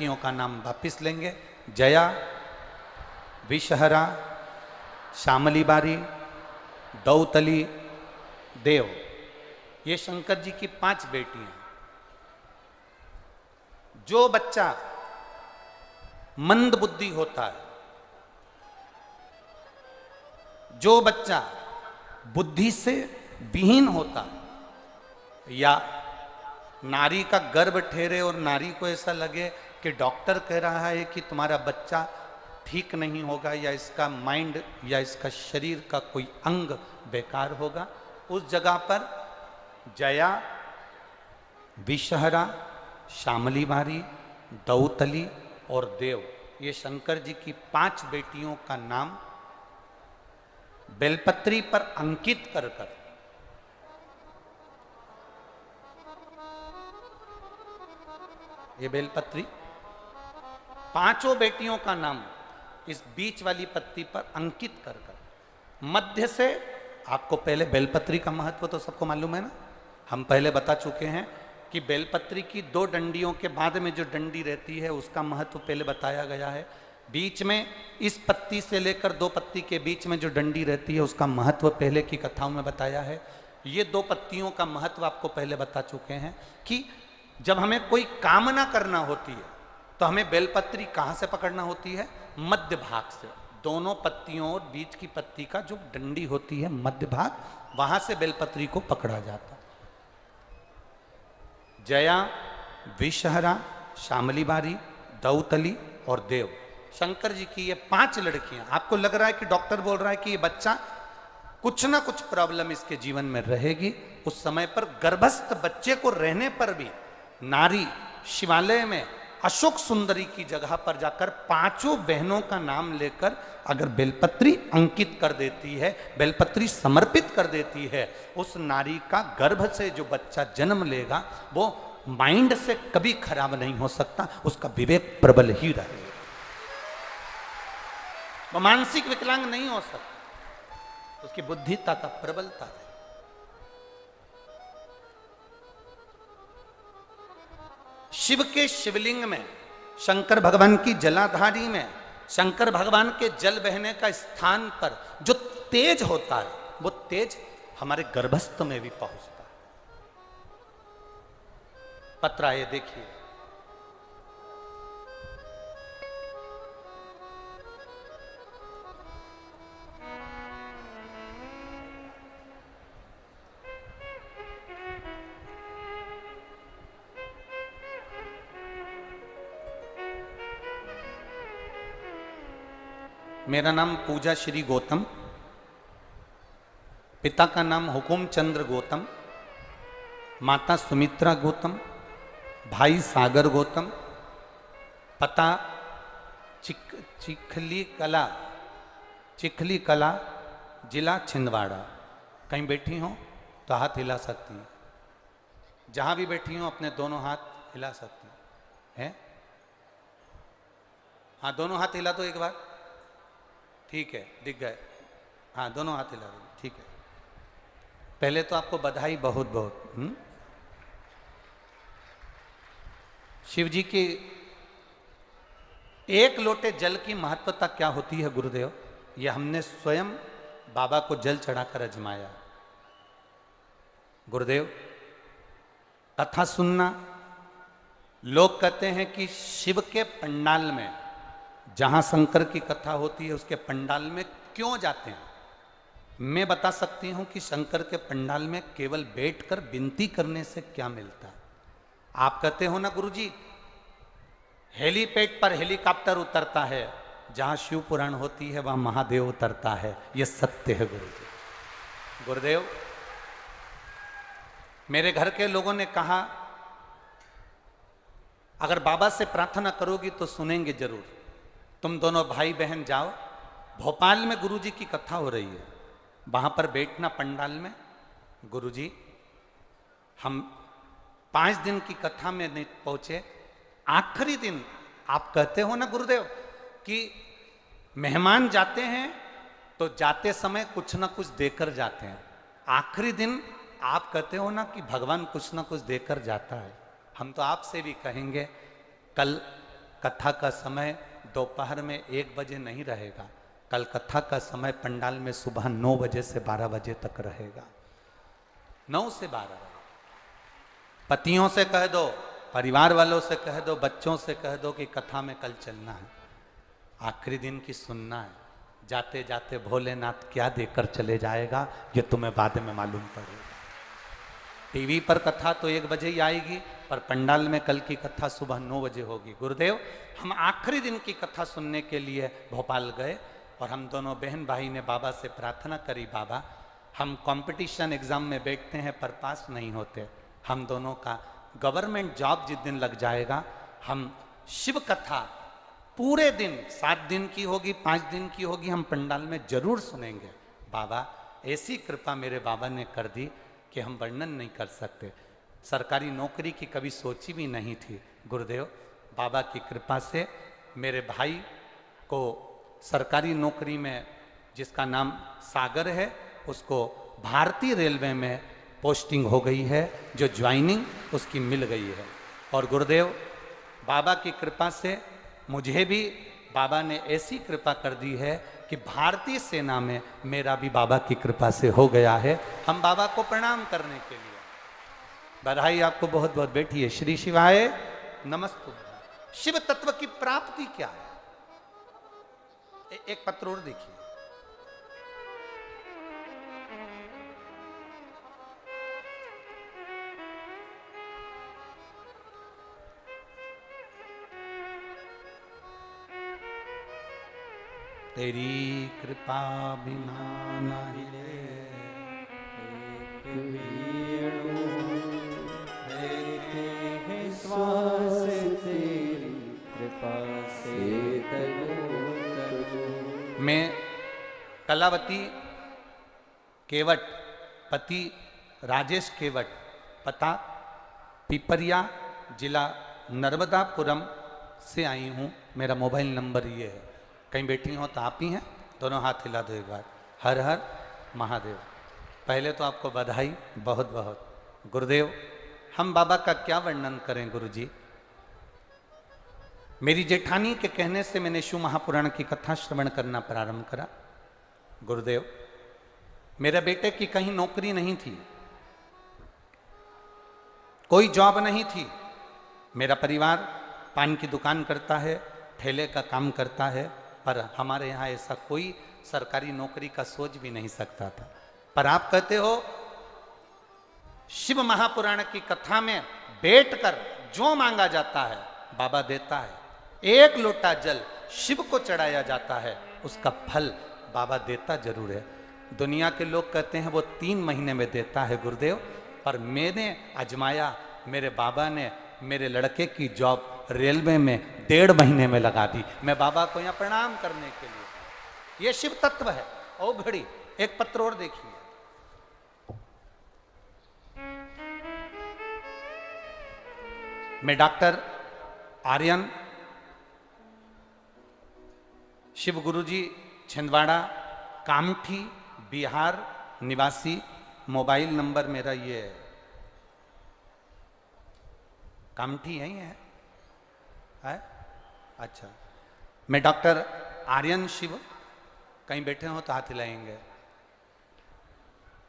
लड़कियों का नाम वापिस लेंगे। जया, विषहरा, श्यामली बारी, दौतली, देव। ये शंकर जी की 5 बेटियां। जो बच्चा मंद बुद्धि होता है, जो बच्चा बुद्धि से विहीन होता है, या नारी का गर्भ ठहरे और नारी को ऐसा लगे कि डॉक्टर कह रहा है कि तुम्हारा बच्चा ठीक नहीं होगा, या इसका माइंड या इसका शरीर का कोई अंग बेकार होगा, उस जगह पर जया, विषहरा, श्यामली बारी, दौतली और देव, ये शंकर जी की 5 बेटियों का नाम बेलपत्री पर अंकित कर कर ये बेलपत्री 5 बेटियों का नाम इस बीच वाली पत्ती पर अंकित कर कर मध्य से, आपको पहले बेलपत्री का महत्व तो सबको मालूम है ना, हम पहले बता चुके हैं कि बेलपत्री की 2 डंडियों के बाद में जो डंडी रहती है उसका महत्व पहले बताया गया है। बीच में इस पत्ती से लेकर 2 पत्ती के बीच में जो डंडी रहती है उसका महत्व पहले की कथाओं में बताया है। ये 2 पत्तियों का महत्व आपको पहले बता चुके हैं कि जब हमें कोई कामना करना होती है तो हमें बेलपत्री कहाँ से पकड़ना होती है? मध्य भाग से। दोनों पत्तियों और बीच की पत्ती का जो डंडी होती है मध्य भाग, वहां से बेलपत्री को पकड़ा जाता। जया, विषहरा, श्यामली बारी, दौतली और देव, शंकर जी की ये 5 लड़कियां। आपको लग रहा है कि डॉक्टर बोल रहा है कि ये बच्चा कुछ ना कुछ प्रॉब्लम इसके जीवन में रहेगी, उस समय पर गर्भस्थ बच्चे को रहने पर भी नारी शिवालय में अशोक सुंदरी की जगह पर जाकर 5 बहनों का नाम लेकर अगर बेलपत्री अंकित कर देती है, बेलपत्री समर्पित कर देती है, उस नारी का गर्भ से जो बच्चा जन्म लेगा वो माइंड से कभी खराब नहीं हो सकता, उसका विवेक प्रबल ही रहेगा, वो मानसिक विकलांग नहीं हो सकता, उसकी बुद्धिता का प्रबलता है। शिव के शिवलिंग में, शंकर भगवान की जलाधारी में, शंकर भगवान के जल बहने का स्थान पर जो तेज होता है वो तेज हमारे गर्भस्थ में भी पहुंचता है। पत्र आए देखिए, मेरा नाम पूजा श्री गौतम, पिता का नाम हुकुम चंद्र गौतम, माता सुमित्रा गौतम, भाई सागर गौतम, पता चिखली कला, जिला छिंदवाड़ा। कहीं बैठी हो तो हाथ हिला सकती हैं, जहां भी बैठी हो अपने दोनों हाथ हिला सकती हैं। हाँ, दोनों हाथ हिला दो एक बार, ठीक है, दिख गए। हाँ, दोनों हाथ हिला दो, ठीक है। पहले तो आपको बधाई बहुत बहुत। शिव जी की 1 लोटे जल की महत्वता क्या होती है गुरुदेव, ये हमने स्वयं बाबा को जल चढ़ाकर अजमाया। गुरुदेव, कथा सुनना, लोग कहते हैं कि शिव के पंडाल में, जहां शंकर की कथा होती है उसके पंडाल में क्यों जाते हैं? मैं बता सकती हूं कि शंकर के पंडाल में केवल बैठकर विनती करने से क्या मिलता है। आप कहते हो ना गुरुजी, हेलीपैड पर हेलीकॉप्टर उतरता है, जहां शिव पुराण होती है वहां महादेव उतरता है, यह सत्य है गुरुजी। गुरुदेव, मेरे घर के लोगों ने कहा अगर बाबा से प्रार्थना करोगी तो सुनेंगे जरूर, तुम दोनों भाई बहन जाओ, भोपाल में गुरुजी की कथा हो रही है, वहां पर बैठना पंडाल में। गुरुजी, हम 5 दिन की कथा में नहीं पहुंचे, आखिरी दिन आप कहते हो ना गुरुदेव कि मेहमान जाते हैं तो जाते समय कुछ ना कुछ देकर जाते हैं, आखिरी दिन आप कहते हो ना कि भगवान कुछ ना कुछ देकर जाता है। हम तो आपसे भी कहेंगे, कल कथा का समय दोपहर में 1 बजे नहीं रहेगा। कल कथा का समय पंडाल में सुबह 9 बजे से 12 बजे तक रहेगा। 9 से 12 रहेगा। पतियों से कह दो, परिवार वालों से कह दो, बच्चों से कह दो कि कथा में कल चलना है, आखिरी दिन की सुनना है। जाते जाते भोलेनाथ क्या देकर चले जाएगा ये तुम्हें बाद में मालूम पड़ेगा। टीवी पर कथा तो 1 बजे ही आएगी, पर पंडाल में कल की कथा सुबह 9 बजे होगी। गुरुदेव, हम आखिरी दिन की कथा सुनने के लिए भोपाल गए और हम दोनों बहन भाई ने बाबा से प्रार्थना करी, बाबा हम कंपटीशन एग्जाम में बैठते हैं पर पास नहीं होते। हम दोनों का गवर्नमेंट जॉब जिस दिन लग जाएगा, हम शिव कथा पूरे दिन 7 दिन की होगी, 5 दिन की होगी, हम पंडाल में जरूर सुनेंगे। बाबा, ऐसी कृपा मेरे बाबा ने कर दी कि हम वर्णन नहीं कर सकते। सरकारी नौकरी की कभी सोची भी नहीं थी। गुरुदेव, बाबा की कृपा से मेरे भाई को सरकारी नौकरी में, जिसका नाम सागर है, उसको भारतीय रेलवे में पोस्टिंग हो गई है, जो ज्वाइनिंग उसकी मिल गई है। और गुरुदेव, बाबा की कृपा से मुझे भी बाबा ने ऐसी कृपा कर दी है कि भारतीय सेना में मेरा भी बाबा की कृपा से हो गया है। हम बाबा को प्रणाम करने के लिए बधाई आपको बहुत बहुत। बैठिए। श्री शिवाय नमस्तु। शिव तत्व की प्राप्ति क्या है? एक पत्र और देखिए। तेरी कृपा बिना न हिले देते हैं श्वास, तेरी कृपा से तनो तनो। मैं कलावती केवट, पति राजेश केवट, पता पिपरिया, जिला नर्मदापुरम से आई हूँ। मेरा मोबाइल नंबर ये है। कहीं बैठी हो तो आप ही हैं? दोनों हाथ हिला दो एक बार। हर हर महादेव। पहले तो आपको बधाई बहुत बहुत। गुरुदेव, हम बाबा का क्या वर्णन करें गुरुजी। मेरी जेठानी के कहने से मैंने शिव महापुराण की कथा श्रवण करना प्रारंभ करा। गुरुदेव, मेरे बेटे की कहीं नौकरी नहीं थी, कोई जॉब नहीं थी। मेरा परिवार पान की दुकान करता है, ठेले का काम करता है, पर हमारे यहाँ ऐसा कोई सरकारी नौकरी का सोच भी नहीं सकता था। पर आप कहते हो शिव महापुराण की कथा में बैठकर जो मांगा जाता है बाबा देता है। 1 लोटा जल शिव को चढ़ाया जाता है, उसका फल बाबा देता जरूर है। दुनिया के लोग कहते हैं वो 3 महीने में देता है गुरुदेव, पर मैंने आजमाया। मेरे बाबा ने मेरे लड़के की जॉब रेलवे में 1.5 महीने में लगा दी। मैं बाबा को यहाँ प्रणाम करने के लिए। ये शिव तत्व है। ओ घड़ी, एक पत्र और देखिए। मैं डॉक्टर आर्यन शिव गुरुजी, छिंदवाड़ा, कामठी, बिहार निवासी। मोबाइल नंबर मेरा ये है। कामठी यही है? अच्छा। मैं डॉक्टर आर्यन शिव, कहीं बैठे हो तो हाथ हिलाएंगे।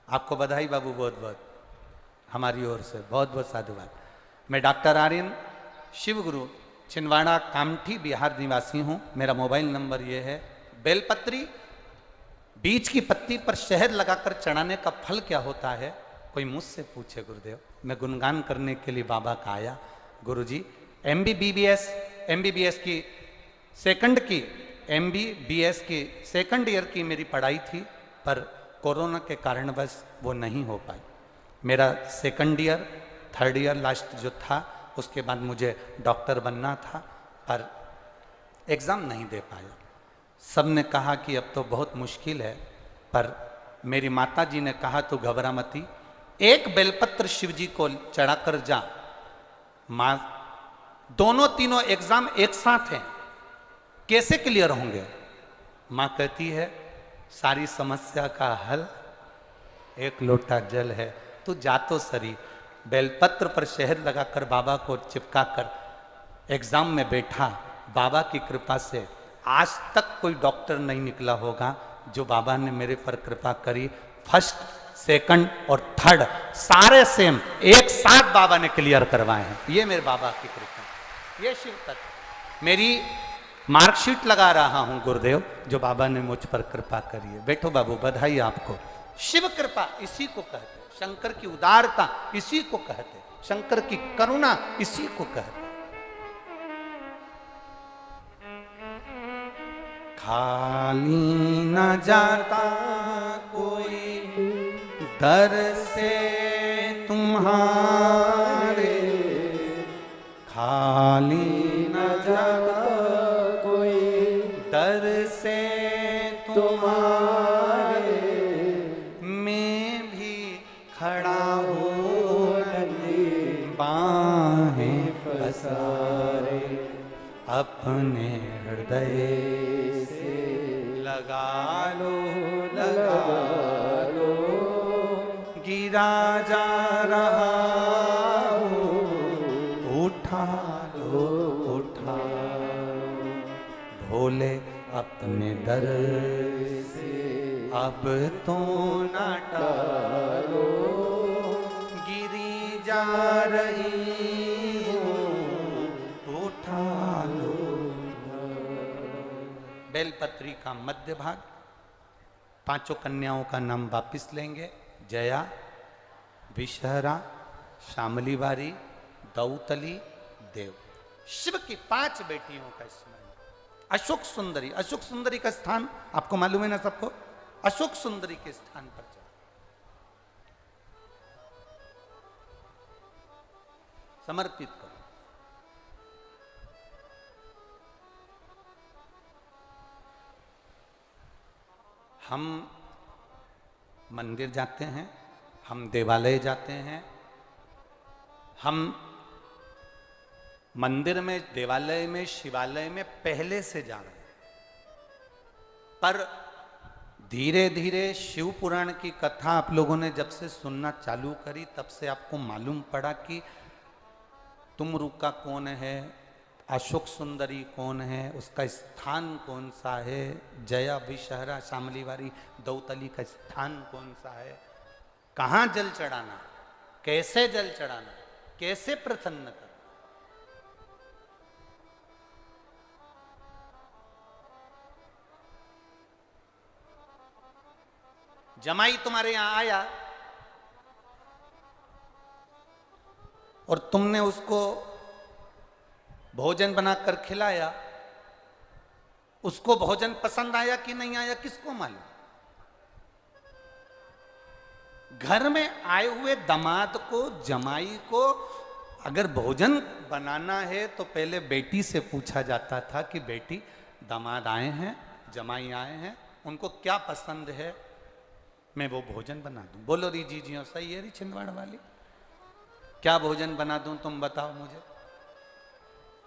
आपको बधाई बाबू बहुत बहुत, हमारी ओर से बहुत बहुत साधुवाद। मैं डॉक्टर आर्यन शिव गुरु, छिंदवाड़ा, कामठी, बिहार निवासी हूँ। मेरा मोबाइल नंबर ये है। बेलपत्री, बीज की पत्ती पर शहद लगाकर चढ़ाने का फल क्या होता है? कोई मुझसे पूछे गुरुदेव। मैं गुणगान करने के लिए बाबा का आया। गुरुजी, MBBS की सेकंड ईयर की मेरी पढ़ाई थी, पर कोरोना के कारणवश वो नहीं हो पाई। मेरा 2nd year 3rd year last जो था, उसके बाद मुझे डॉक्टर बनना था, पर एग्ज़ाम नहीं दे पाया। सब ने कहा कि अब तो बहुत मुश्किल है, पर मेरी माता जी ने कहा तो घबरा मती, 1 बेलपत्र शिव जी को चढ़ा कर जा। माँ, दोनों तीनों एग्जाम एक साथ हैं, कैसे क्लियर होंगे? माँ कहती है सारी समस्या का हल 1 लोटा जल है, तू जा तो सरी। बेलपत्र पर शहद लगाकर बाबा को चिपका कर एग्जाम में बैठा, बाबा की कृपा से आज तक कोई डॉक्टर नहीं निकला होगा जो बाबा ने मेरे पर कृपा करी। फर्स्ट, सेकंड और थर्ड सारे सेम एक साथ बाबा ने क्लियर करवाए हैं। ये मेरे बाबा की कृपा, ये शिव तत्व। मेरी मार्कशीट लगा रहा हूं गुरुदेव, जो बाबा ने मुझ पर कृपा करी है। बैठो बाबू, बधाई आपको। शिव कृपा इसी को कहते, शंकर की उदारता इसी को कहते, शंकर की करुणा इसी को कहते। खाली न जाता कोई दर से तुम्हारे, खाली न जाता कोई दर से तुम्हारे, मैं भी खड़ा हूँ बाहें पसारे, अपने हृदय से लगा लो, गिरा जा रहा हो, उठा लो, उठा भोले अपने दर से अब तो न टालो, गिरी जा रही हो, उठा लो। बेलपत्री का मध्य भाग, पांचों कन्याओं का नाम वापिस लेंगे। जया, विषहरा, शामली बारी, दौतली, देव। शिव की 5 बेटियों का स्मरण। अशोक सुंदरी, अशोक सुंदरी का स्थान आपको मालूम है ना सबको, अशोक सुंदरी के स्थान पर चला। समर्पित करो। हम मंदिर जाते हैं, हम देवालय जाते हैं, हम मंदिर में, देवालय में, शिवालय में पहले से जा रहे हैं, पर धीरे धीरे शिव पुराण की कथा आप लोगों ने जब से सुनना चालू करी तब से आपको मालूम पड़ा कि तुमरुका कौन है, अशोक सुंदरी कौन है, उसका स्थान कौन सा है, जया, विषहरा, शामली बारी, दौतली का स्थान कौन सा है, कहाँ जल चढ़ाना, कैसे जल चढ़ाना, कैसे प्रसन्न करना। जमाई तुम्हारे यहां आया और तुमने उसको भोजन बनाकर खिलाया, उसको भोजन पसंद आया कि नहीं आया किसको मालूम। घर में आए हुए दामाद को, जमाई को अगर भोजन बनाना है तो पहले बेटी से पूछा जाता था कि बेटी, दामाद आए हैं, जमाई आए हैं, उनको क्या पसंद है, मैं वो भोजन बना दूं। बोलो री जी जी सही है री छिंदवाड़ा वाली, क्या भोजन बना दूं तुम बताओ मुझे।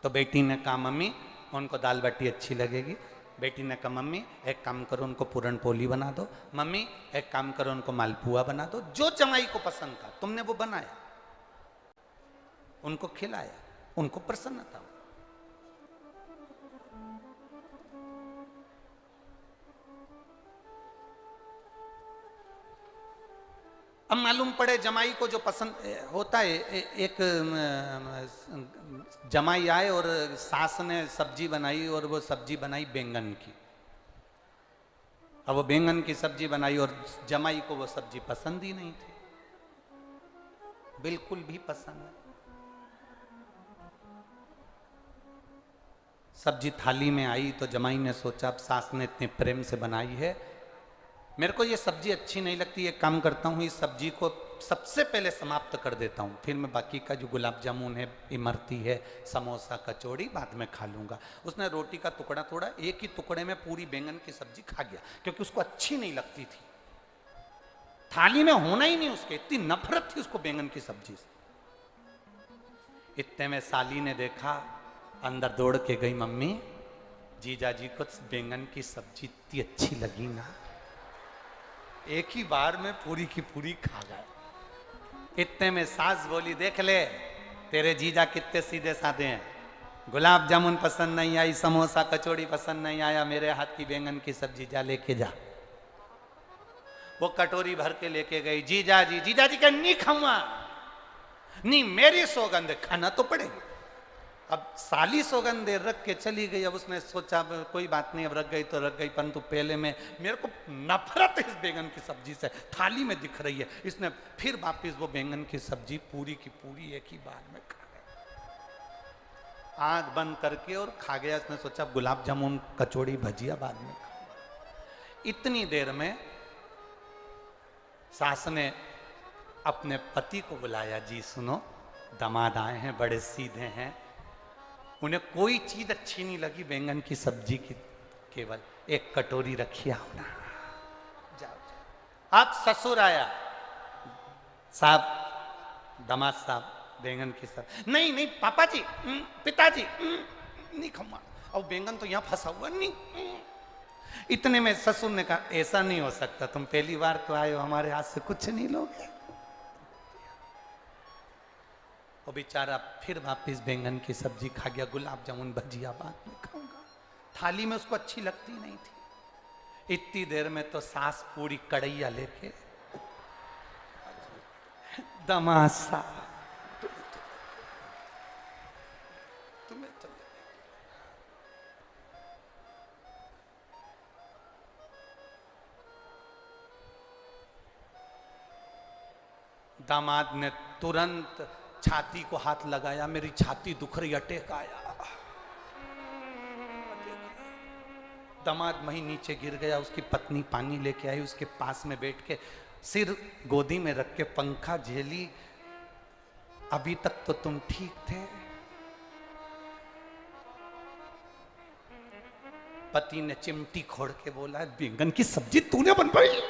तो बेटी ने कहा मम्मी उनको दाल बाटी अच्छी लगेगी। बेटी ने कहा मम्मी एक काम करो उनको पूरन पोली बना दो, मम्मी एक काम करो उनको मालपुआ बना दो। जो जमाई को पसंद था तुमने वो बनाया, उनको खिलाया, उनको प्रसन्नता। अब मालूम पड़े जमाई को जो पसंद होता है, एक जमाई आए और सास ने सब्जी बनाई और वो सब्जी बनाई बैंगन की। अब वो बैंगन की सब्जी बनाई और जमाई को वो सब्जी पसंद ही नहीं थी, बिल्कुल भी पसंद नहीं। सब्जी थाली में आई तो जमाई ने सोचा अब सास ने इतने प्रेम से बनाई है, मेरे को ये सब्जी अच्छी नहीं लगती, एक काम करता हूँ इस सब्जी को सबसे पहले समाप्त कर देता हूँ, फिर मैं बाकी का जो गुलाब जामुन है, इमरती है, समोसा, कचौड़ी बाद में खा लूँगा। उसने रोटी का टुकड़ा तोड़ा, एक ही टुकड़े में पूरी बैंगन की सब्जी खा गया क्योंकि उसको अच्छी नहीं लगती थी, थाली में होना ही नहीं उसके, इतनी नफरत थी उसको बैंगन की सब्जी से। इतने में साली ने देखा, अंदर दौड़ के गई, मम्मी जीजा जी को बैंगन की सब्जी इतनी अच्छी लगी ना, एक ही बार में पूरी की पूरी खा गए। इतने में सास बोली देख ले तेरे जीजा कितने सीधे साधे हैं, गुलाब जामुन पसंद नहीं आई, समोसा कचौड़ी पसंद नहीं आया, मेरे हाथ की बैंगन की सब्जी जा लेके जा। वो कटोरी भर के लेके गई। जीजा जी का नहीं खाऊंगा, नहीं मेरी सौगंध, खाना तो पड़ेगी। अब साली सौगंध रख के चली गई। अब उसने सोचा कोई बात नहीं, अब रख गई तो रख गई, परंतु पहले में मेरे को नफरत है इस बैंगन की सब्जी से, थाली में दिख रही है। इसने फिर वापिस वो बैंगन की सब्जी पूरी की पूरी एक ही बार में खा गया, आंख बंद करके और खा गया। इसने सोचा गुलाब जामुन कचौड़ी भजिया बाद में खाऊंगा। इतनी देर में सास ने अपने पति को बुलाया। जी सुनो, दामाद आए हैं, बड़े सीधे हैं, उन्हें कोई चीज अच्छी नहीं लगी बैंगन की सब्जी की, केवल एक कटोरी रखी आओ ना, जाओ। अब ससुर आया, साहब दामाद साहब बैंगन की सब्जी। नहीं पापा जी, पिताजी नहीं खाऊंगा, अब बैंगन तो यहाँ फंसा हुआ नहीं। इतने में ससुर ने कहा ऐसा नहीं हो सकता, तुम पहली बार तो आए हो, हमारे हाथ से कुछ नहीं लोगे। वो बेचारा फिर वापिस बैंगन की सब्जी खा गया। गुलाब जामुन भजिया बाद में खाऊंगा, थाली में उसको अच्छी लगती नहीं थी। इतनी देर में तो सास पूरी कढ़ैया लेके दामाद साहब तुम्हें तो दामाद ने तुरंत छाती को हाथ लगाया, मेरी छाती दुख रही, अटैक आया। दामाद वहीं नीचे गिर गया। उसकी पत्नी पानी लेके आई, उसके पास में बैठ के सिर गोदी में रख के पंखा झेली। अभी तक तो तुम ठीक थे। पति ने चिमटी खोड़ के बोला, बैंगन की सब्जी तूने बनवाई?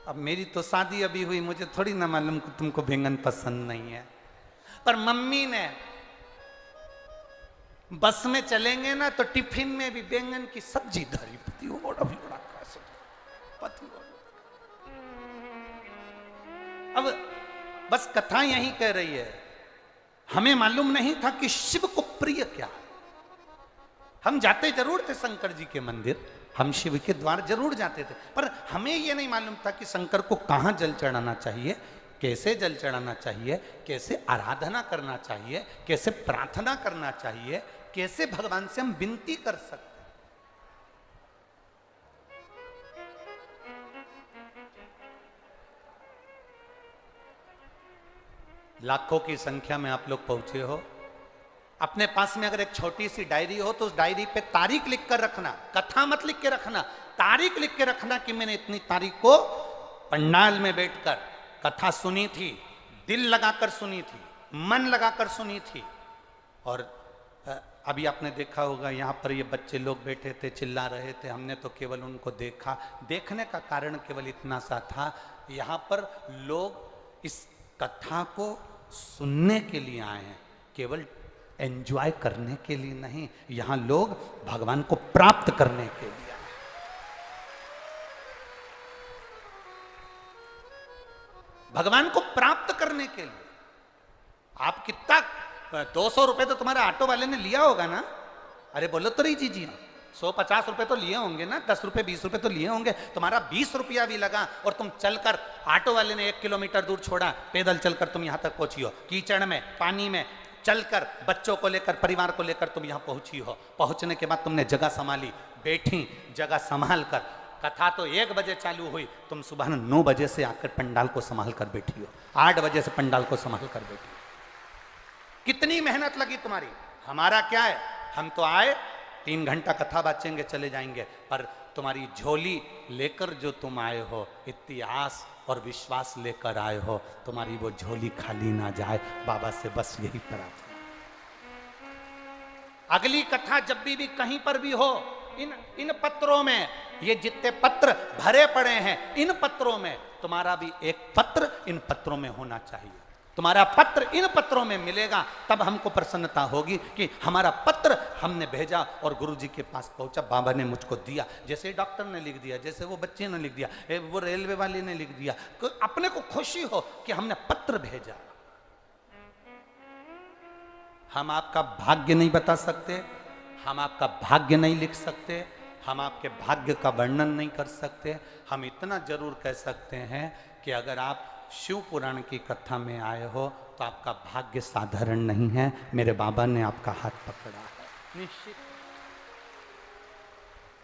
अब मेरी तो शादी अभी हुई, मुझे थोड़ी ना मालूम कि तुमको बैंगन पसंद नहीं है। पर मम्मी ने, बस में चलेंगे ना तो टिफिन में भी बैंगन की सब्जी धरी, अब बस कथा यही कह रही है, हमें मालूम नहीं था कि शिव को प्रिय क्या है। हम जाते जरूर थे शंकर जी के मंदिर, हम शिव के द्वार जरूर जाते थे, पर हमें यह नहीं मालूम था कि शंकर को कहां जल चढ़ाना चाहिए, कैसे जल चढ़ाना चाहिए, कैसे आराधना करना चाहिए, कैसे प्रार्थना करना चाहिए, कैसे भगवान से हम विनती कर सकते। लाखों की संख्या में आप लोग पहुंचे हो। अपने पास में अगर एक छोटी सी डायरी हो तो उस डायरी पे तारीख लिख कर रखना, कथा मत लिख के रखना, तारीख लिख के रखना कि मैंने इतनी तारीख को पंडाल में बैठकर कथा सुनी थी, दिल लगाकर सुनी थी, मन लगाकर सुनी थी। और अभी आपने देखा होगा यहाँ पर ये बच्चे लोग बैठे थे, चिल्ला रहे थे, हमने तो केवल उनको देखा। देखने का कारण केवल इतना सा था, यहाँ पर लोग इस कथा को सुनने के लिए आए हैं, केवल एंजॉय करने के लिए नहीं। यहां लोग भगवान को प्राप्त करने के लिए आए। भगवान को प्राप्त करने के लिए। आप कितना 200 रुपए तो तुम्हारे ऑटो वाले ने लिया होगा ना? अरे बोलो तो रही जी, 150 रुपए तो लिए होंगे ना, 10 रुपए 20 रुपए तो लिए होंगे। तुम्हारा 20 रुपया भी लगा और तुम चलकर, ऑटो वाले ने 1 किलोमीटर दूर छोड़ा, पैदल चलकर तुम यहां तक पहुंची हो, कीचड़ में, पानी में चलकर, बच्चों को लेकर, परिवार को लेकर तुम यहां पहुंची हो। पहुंचने के बाद तुमने जगह संभाली, बैठी, जगह संभाल कर। कथा तो 1 बजे चालू हुई, तुम सुबह 9 बजे से आकर पंडाल को संभाल कर बैठी हो, 8 बजे से पंडाल को संभाल कर बैठी हो। कितनी मेहनत लगी तुम्हारी। हमारा क्या है, हम तो आए 3 घंटा कथा बाचेंगे, चले जाएंगे, पर तुम्हारी झोली लेकर जो तुम आए हो, इतनी आस और विश्वास लेकर आए हो, तुम्हारी वो झोली खाली ना जाए, बाबा से बस यही प्रार्थना। अगली कथा जब भी कहीं पर भी हो, इन पत्रों में, ये जितने पत्र भरे पड़े हैं, इन पत्रों में तुम्हारा भी एक पत्र इन पत्रों में होना चाहिए। तुम्हारा पत्र इन पत्रों में मिलेगा, तब हमको प्रसन्नता होगी कि हमारा पत्र हमने भेजा और गुरुजी के पास पहुंचा, बाबा ने मुझको दिया। जैसे डॉक्टर ने लिख दिया, जैसे वो बच्चे ने लिख दिया, वो रेलवे वाले ने लिख दिया, अपने को खुशी हो कि हमने पत्र भेजा। हम आपका भाग्य नहीं बता सकते, हम आपका भाग्य नहीं लिख सकते, हम आपके भाग्य का वर्णन नहीं कर सकते। हम इतना जरूर कह सकते हैं कि अगर आप शिव पुराण की कथा में आए हो तो आपका भाग्य साधारण नहीं है। मेरे बाबा ने आपका हाथ पकड़ा है निश्चित।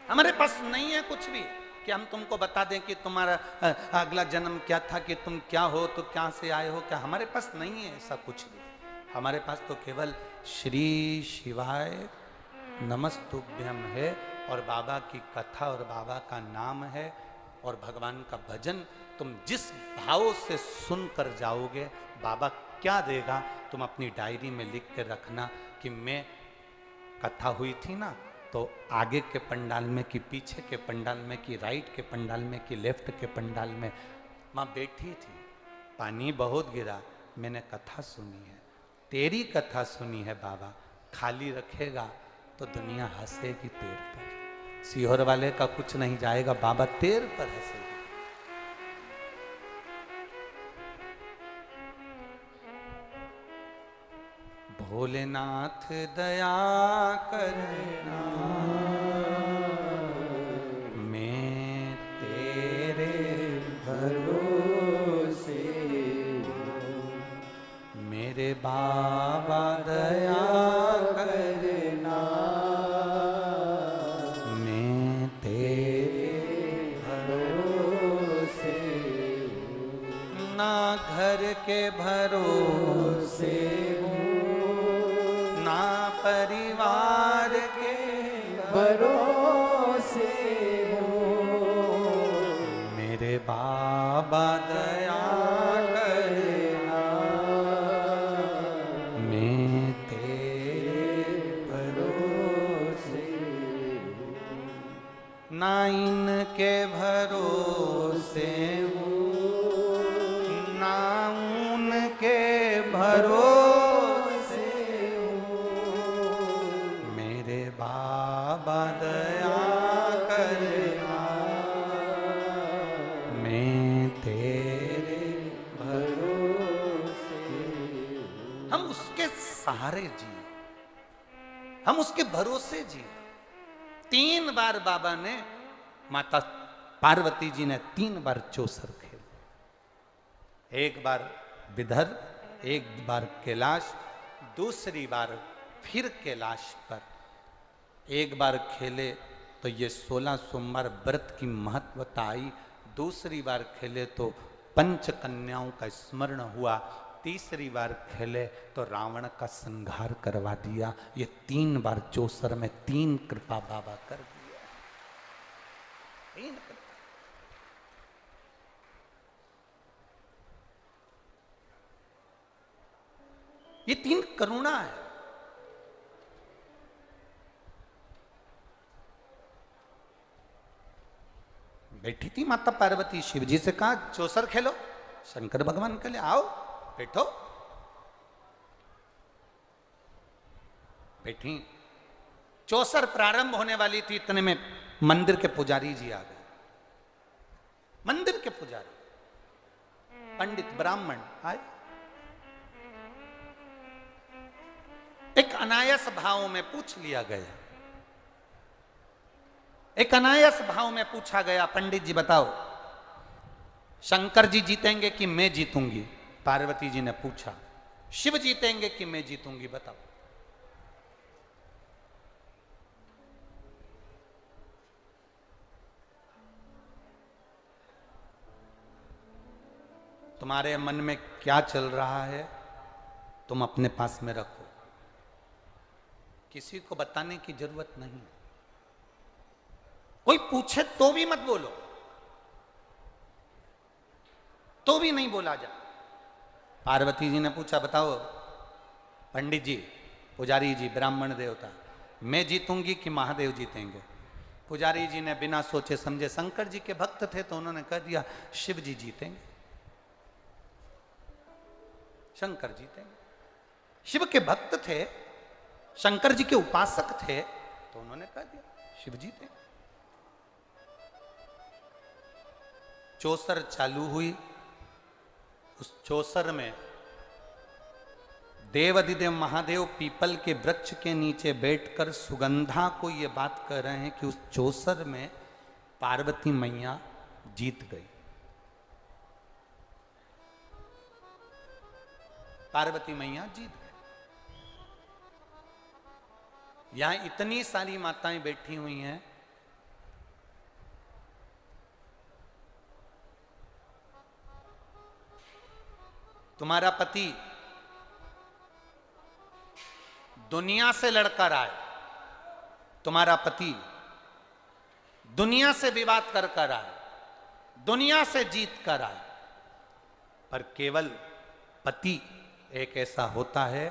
हमारे पास नहीं है कुछ भी कि हम तुमको बता दें कि तुम्हारा अगला जन्म क्या था, कि तुम क्या हो, तो क्या से आए हो, क्या। हमारे पास नहीं है ऐसा कुछ भी। हमारे पास तो केवल श्री शिवाय नमस्तुभ्यम है और बाबा की कथा और बाबा का नाम है और भगवान का भजन। तुम जिस भाव से सुनकर जाओगे, बाबा क्या देगा तुम अपनी डायरी में लिख के रखना कि मैं कथा हुई थी ना, तो आगे के पंडाल में कि पीछे के पंडाल में कि राइट के पंडाल में कि लेफ्ट के पंडाल में माँ बैठी थी, पानी बहुत गिरा, मैंने कथा सुनी है, तेरी कथा सुनी है बाबा। खाली रखेगा तो दुनिया हंसेगी तेर पर। सीहोर वाले का कुछ नहीं जाएगा, बाबा तेर पर हंसेगी। भोलेनाथ दया करना, मैं तेरे भरोसे, मेरे बाबा दया करना, मैं तेरे भरोसे, ना घर के भरोसे ना परिवार के भरोसे हो, मेरे बाबा दया करना, मैं तेरे भरोसे, ना इनके भरोसे हूँ ना उनके भरोसे, बाबा दया करना, मैं तेरे भरोसे। हम उसके सहारे जिए, हम उसके भरोसे जिए। 3 बार बाबा ने, माता पार्वती जी ने 3 बार चौसर खेले। 1 बार विदर्भ, 1 बार कैलाश, दूसरी बार फिर कैलाश पर। 1 बार खेले तो ये 16 सोमवार व्रत की महत्वता आई, दूसरी बार खेले तो पंच कन्याओं का स्मरण हुआ, तीसरी बार खेले तो रावण का संहार करवा दिया। ये 3 बार चौसर में 3 कृपा बाबा कर दिया। 3 कृपा। ये 3 करुणा है। बैठी थी माता पार्वती, शिव जी से कहा चौसर खेलो, शंकर भगवान के लिए आओ बैठो। बैठी, चौसर प्रारंभ होने वाली थी, इतने में मंदिर के पुजारी जी आ गए। मंदिर के पुजारी, पंडित ब्राह्मण आए। एक अनायास भाव में पूछ लिया गया, एक अनायास भाव में पूछा गया, पंडित जी बताओ शंकर जी जीतेंगे कि मैं जीतूंगी? पार्वती जी ने पूछा, शिव जीतेंगे कि मैं जीतूंगी, बताओ। तुम्हारे मन में क्या चल रहा है तुम अपने पास में रखो, किसी को बताने की जरूरत नहीं। कोई पूछे तो भी मत बोलो, तो भी नहीं बोला जा। पार्वती जी ने पूछा बताओ पंडित जी, पुजारी जी, ब्राह्मण देवता, मैं जीतूंगी कि महादेव जीतेंगे? पुजारी जी ने बिना सोचे समझे, शंकर जी के भक्त थे तो उन्होंने कह दिया शिव जी जीतेंगे। शंकर जी थे। शिव के भक्त थे, शंकर जी के उपासक थे, तो उन्होंने कह दिया शिव जी थे। चौसर चालू हुई। उस चौसर में देवाधिदेव महादेव पीपल के वृक्ष के नीचे बैठकर सुगंधा को ये बात कह रहे हैं कि उस चौसर में पार्वती मैया जीत गई। पार्वती मैया जीत गई। यहां इतनी सारी माताएं बैठी हुई हैं। तुम्हारा पति दुनिया से लड़कर आए, तुम्हारा पति दुनिया से विवाद कर कर आए, दुनिया से जीत कर आए, पर केवल पति एक ऐसा होता है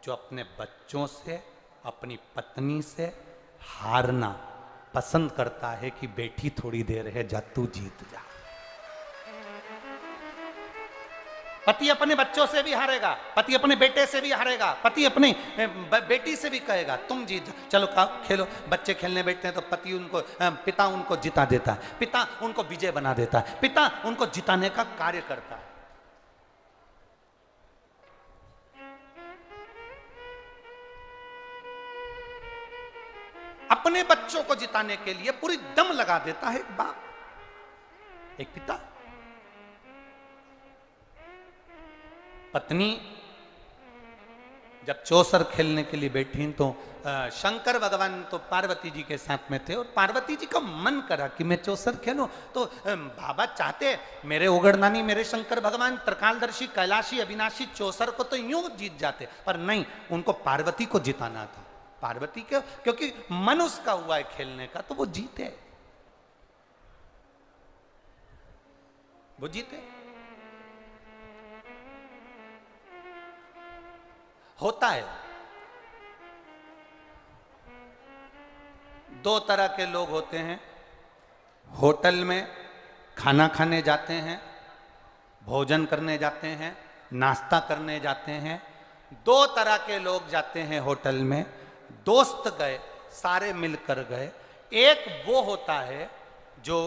जो अपने बच्चों से, अपनी पत्नी से हारना पसंद करता है कि बेटी थोड़ी देर है, जा तू जीत जा। पति अपने बच्चों से भी हारेगा, पति अपने बेटे से भी हारेगा, पति अपनी बेटी से भी कहेगा तुम जीत, चलो खेलो। बच्चे खेलने बैठते हैं तो पति उनको, पिता उनको जिता देता है, पिता उनको विजय बना देता है, पिता उनको जिताने का कार्य करता है। अपने बच्चों को जिताने के लिए पूरी दम लगा देता है एक बाप, एक पिता। पत्नी जब चौसर खेलने के लिए बैठी तो शंकर भगवान तो पार्वती जी के साथ में थे और पार्वती जी का मन करा कि मैं चौसर खेलूं, तो बाबा चाहते मेरे उगड़नानी, मेरे शंकर भगवान त्रिकालदर्शी, कैलाशी, अविनाशी चौसर को तो यूं जीत जाते, पर नहीं, उनको पार्वती को जिताना था। पार्वती के, क्योंकि मन उसका हुआ है खेलने का, तो वो जीते, वो जीते। होता है दो तरह के लोग होते हैं। होटल में खाना खाने जाते हैं, भोजन करने जाते हैं, नाश्ता करने जाते हैं। दो तरह के लोग जाते हैं होटल में। दोस्त गए, सारे मिलकर गए। एक वो होता है जो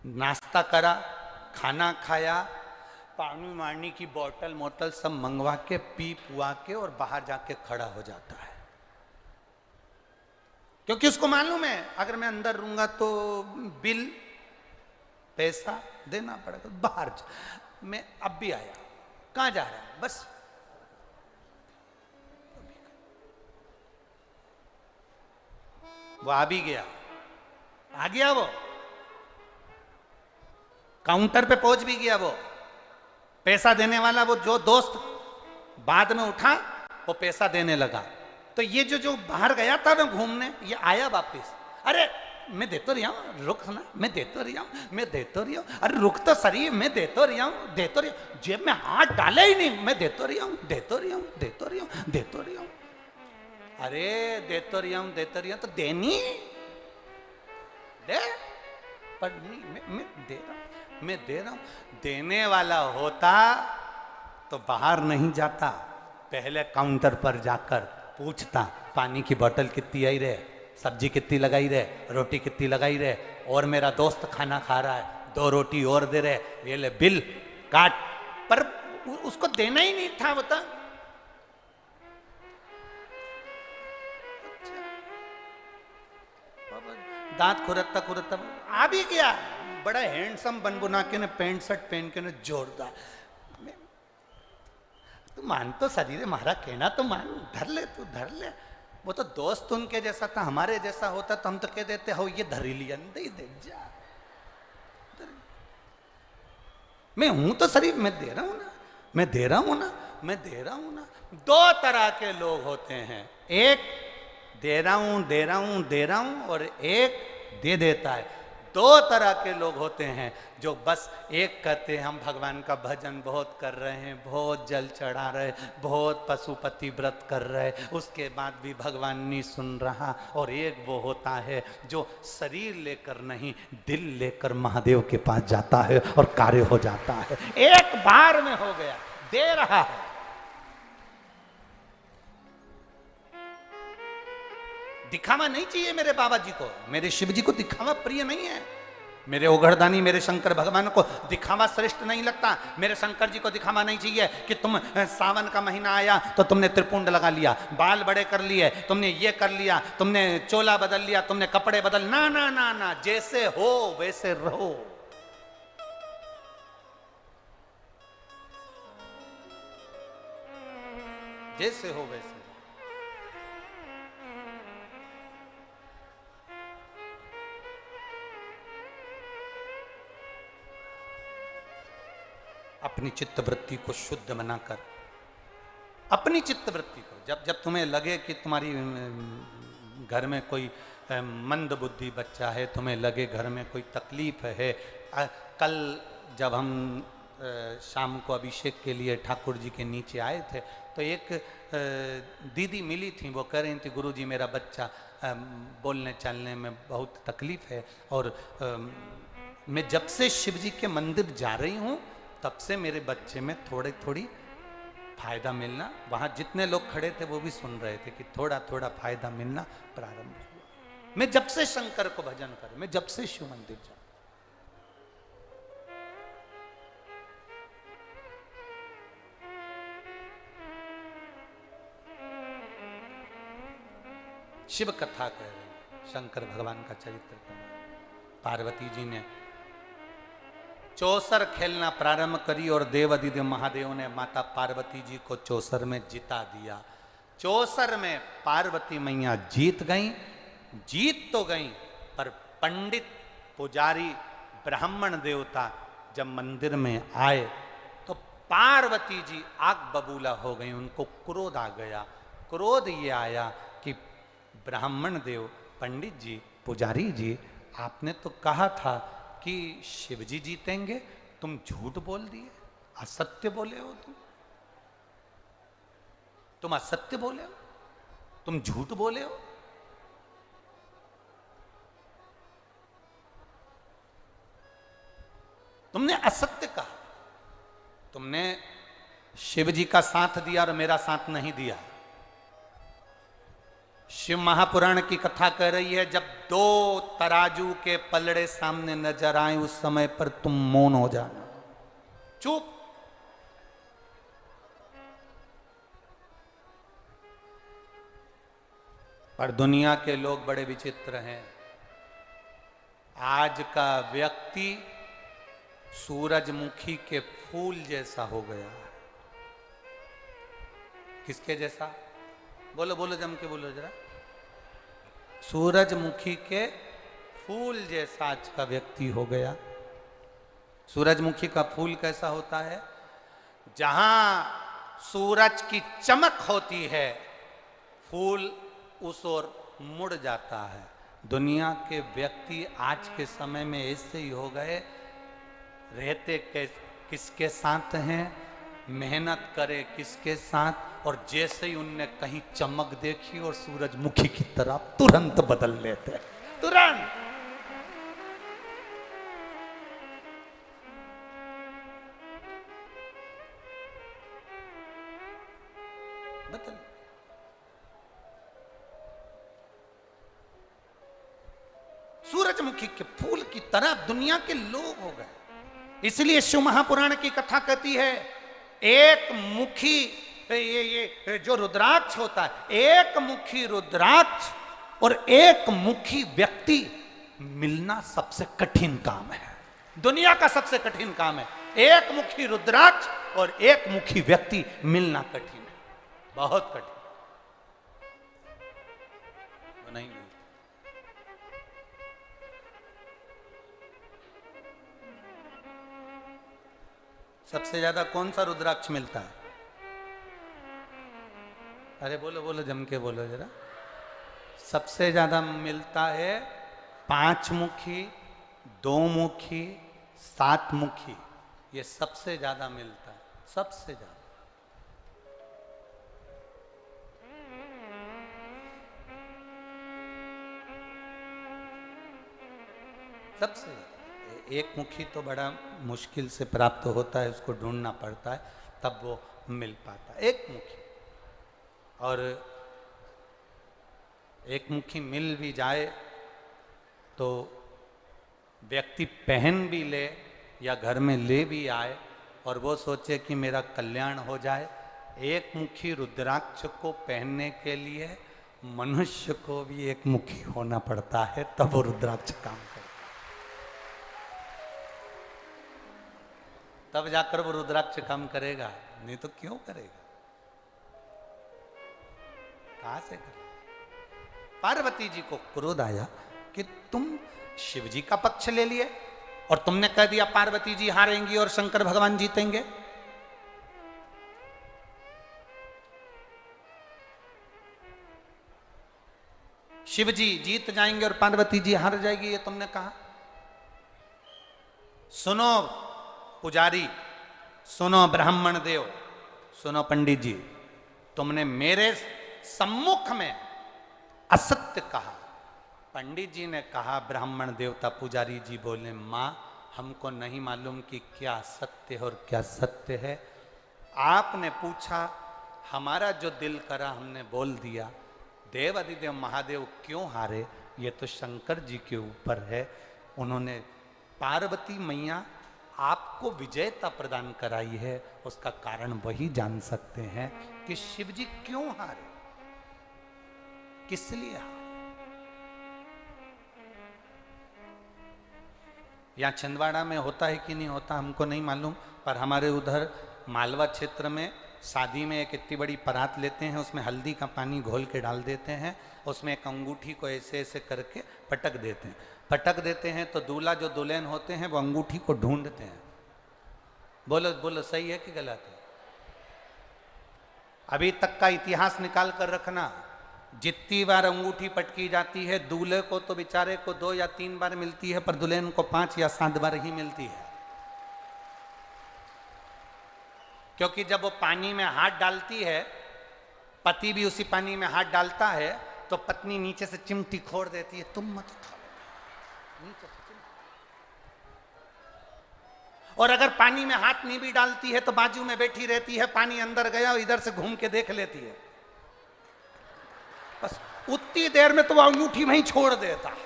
नाश्ता करा, खाना खाया, पानी वानी की बोतल मोटल सब मंगवा के पी पुआ के और बाहर जाके खड़ा हो जाता है, क्योंकि उसको मालूम है अगर मैं अंदर रहूंगा तो बिल, पैसा देना पड़ेगा। बाहर मैं अब भी आया, कहां जा रहा है, बस वो आ भी गया, आ गया, वो काउंटर पे पहुंच भी गया। वो पैसा देने वाला, वो जो दोस्त बाद में उठा, वो पैसा देने लगा। तो ये जो बाहर गया था ना घूमने, ये आया वापिस। अरे मैं दे तो रहा हूं, रुक ना, मैं दे तो रहा हूं, मैं दे तो रहा हूं, अरे रुक तो सही, मैं दे तो रहा हूं, दे तो रहा हूं, जेब में हाथ डाला ही नहीं, मैं दे तो रहा हूं, दे तो रहा हूं, दे तो रहा हूं, दे तो रहा हूं। अरे दे तो रहा हूं, दे तो रहा हूं, तो देनी दे, पर नहीं, मैं दे रहा हूं, मैं दे रहा हूं। देने वाला होता तो बाहर नहीं जाता, पहले काउंटर पर जाकर पूछता पानी की बोतल कितनी आई रे, सब्जी कितनी लगाई रे, रोटी कितनी लगाई रे, और मेरा दोस्त खाना खा रहा है, 2 रोटी और दे रहे, ये ले बिल काट। पर उसको देना ही नहीं था, बता। दांत खुरकता खुरकता आ भी गया, बड़ा हैंडसम बन बुना के ने, पैंट शर्ट पहन के ने, जोरदार। तू मान तो सही रे, हमारा कहना तो मान, धर ले, तू धर ले। वो तो दोस्त उनके जैसा था, हमारे जैसा होता तो हम तो कह देते हो ये धरी लिया, दे दे जा, मैं हूं तो शरीफ, मैं दे रहा हूं ना, मैं दे रहा हूं ना, मैं दे रहा हूं ना। 2 तरह के लोग होते हैं, एक दे रहा हूं, दे रहा हूं, दे रहा हूं, और एक दे देता है। दो तरह के लोग होते हैं, जो बस एक कहते हैं हम भगवान का भजन बहुत कर रहे हैं, बहुत जल चढ़ा रहे, बहुत पशुपति व्रत कर रहे, उसके बाद भी भगवान नहीं सुन रहा। और एक वो होता है जो शरीर लेकर नहीं, दिल लेकर महादेव के पास जाता है और कार्य हो जाता है, एक बार में हो गया, दे रहा है। दिखावा नहीं चाहिए मेरे बाबा जी को, मेरे शिव जी को दिखावा प्रिय नहीं है, मेरे ओघड़दानी मेरे शंकर भगवान को दिखावा श्रेष्ठ नहीं लगता। मेरे शंकर जी को दिखावा नहीं चाहिए कि तुम सावन का महीना आया तो तुमने त्रिपुंड लगा लिया, बाल बड़े कर लिए, तुमने ये कर लिया, तुमने चोला बदल लिया, तुमने कपड़े बदल, ना ना ना ना, जैसे हो वैसे रहो। जैसे हो वैसे। अपनी चित्त वृत्ति को शुद्ध बनाकर, अपनी चित्त वृत्ति को, जब तुम्हें लगे कि तुम्हारी घर में कोई मंद बुद्धि बच्चा है, तुम्हें लगे घर में कोई तकलीफ है। कल जब हम शाम को अभिषेक के लिए ठाकुर जी के नीचे आए थे तो एक दीदी मिली थी, वो कह रही थी गुरुजी मेरा बच्चा बोलने चलने में बहुत तकलीफ है, और मैं जब से शिव जी के मंदिर जा रही हूँ तब से मेरे बच्चे में थोड़ी फायदा मिलना, वहां जितने लोग खड़े थे वो भी सुन रहे थे कि थोड़ा थोड़ा फायदा मिलना प्रारंभ हुआ। मैं जब से शंकर को भजन कर, मैं जब से शिव मंदिर जा, शिव कथा कह रहे, शंकर भगवान का चरित्र कह रहे। पार्वती जी ने चौसर खेलना प्रारंभ करी और देवादिदेव महादेव ने माता पार्वती जी को चौसर में जिता दिया। चौसर में पार्वती मैया जीत गई, जीत तो गई, पर पंडित पुजारी ब्राह्मण देवता जब मंदिर में आए तो पार्वती जी आग बबूला हो गई, उनको क्रोध आ गया। क्रोध ये आया कि ब्राह्मण देव, पंडित जी, पुजारी जी, आपने तो कहा था कि शिव जी जीतेंगे, तुम झूठ बोल दिए, असत्य बोले हो, तुम असत्य बोले हो, तुम झूठ बोले हो। तुमने असत्य कहा, तुमने शिव जी का साथ दिया और मेरा साथ नहीं दिया। शिव महापुराण की कथा कह रही है, जब दो तराजू के पलड़े सामने नजर आए उस समय पर तुम मौन हो जाना, चुप। पर दुनिया के लोग बड़े विचित्र हैं। आज का व्यक्ति सूरजमुखी के फूल जैसा हो गया। किसके जैसा? बोलो बोलो, जम के बोलो जरा। सूरजमुखी के फूल जैसा आज का व्यक्ति हो गया। सूरजमुखी का फूल कैसा होता है? जहां सूरज की चमक होती है फूल उस ओर मुड़ जाता है। दुनिया के व्यक्ति आज के समय में ऐसे ही हो गए, रहते किसके साथ हैं, मेहनत करे किसके साथ, और जैसे ही उनने कहीं चमक देखी और सूरजमुखी की तरह तुरंत बदल लेते, तुरंत। बदल। सूरजमुखी के फूल की तरह दुनिया के लोग हो गए। इसलिए शिव महापुराण की कथा कहती है, एक मुखी, ये जो रुद्राक्ष होता है, एक मुखी रुद्राक्ष और एक मुखी व्यक्ति मिलना सबसे कठिन काम है। दुनिया का सबसे कठिन काम है। एक मुखी रुद्राक्ष और एक मुखी व्यक्ति मिलना कठिन है, बहुत कठिन। वो नहीं मिलता। सबसे ज्यादा कौन सा रुद्राक्ष मिलता है? अरे बोलो बोलो, जम के बोलो जरा। सबसे ज्यादा मिलता है 5 मुखी, दो मुखी, सात मुखी, ये सबसे ज्यादा मिलता है, सबसे ज्यादा। सबसे एक मुखी तो बड़ा मुश्किल से प्राप्त होता है, उसको ढूंढना पड़ता है, तब वो मिल पाता है, एक मुखी। और एक मुखी मिल भी जाए तो व्यक्ति पहन भी ले या घर में ले भी आए और वो सोचे कि मेरा कल्याण हो जाए, एक मुखी रुद्राक्ष को पहनने के लिए मनुष्य को भी एक मुखी होना पड़ता है, तब वो रुद्राक्ष काम करता है। तब जाकर वो रुद्राक्ष काम करेगा, नहीं तो क्यों करेगा, कहां से करेगा। पार्वती जी को क्रोध आया कि तुम शिव जी का पक्ष ले लिए और तुमने कह दिया पार्वती जी हारेंगी और शंकर भगवान जीतेंगे। शिव जी जीत जाएंगे और पार्वती जी हार जाएगी, ये तुमने कहा। सुनो पुजारी, सुनो ब्राह्मण देव, सुनो पंडित जी, तुमने मेरे सम्मुख में असत्य कहा। पंडित जी ने कहा, ब्राह्मण देवता पुजारी जी बोले, मां हमको नहीं मालूम कि क्या सत्य है और क्या सत्य है। आपने पूछा, हमारा जो दिल करा हमने बोल दिया। देव अधिदेव महादेव क्यों हारे, ये तो शंकर जी के ऊपर है। उन्होंने पार्वती मैया आपको विजयता प्रदान कराई है, उसका कारण वही जान सकते हैं कि शिव जी क्यों हारे, किस लिए हारे। यहाँ छिंदवाड़ा में होता है कि नहीं होता हमको नहीं मालूम, पर हमारे उधर मालवा क्षेत्र में शादी में एक इतनी बड़ी परात लेते हैं, उसमें हल्दी का पानी घोल के डाल देते हैं, उसमें एक अंगूठी को ऐसे ऐसे करके पटक देते हैं। पटक देते हैं तो दूल्हा जो दुल्हन होते हैं वो अंगूठी को ढूंढते हैं। बोलो बोलो, सही है कि गलत है? अभी तक का इतिहास निकाल कर रखना, जितनी बार अंगूठी पटकी जाती है दूल्हे को तो बेचारे को 2 या 3 बार मिलती है, पर दुल्हन को 5 या 7 बार ही मिलती है। क्योंकि जब वो पानी में हाथ डालती है, पति भी उसी पानी में हाथ डालता है, तो पत्नी नीचे से चिमटी खोड़ देती है, तुम मत उठाओ नीचे से। और अगर पानी में हाथ नहीं भी डालती है तो बाजू में बैठी रहती है, पानी अंदर गया और इधर से घूम के देख लेती है। बस उतनी देर में तो वो अंगूठी वहीं छोड़ देता है,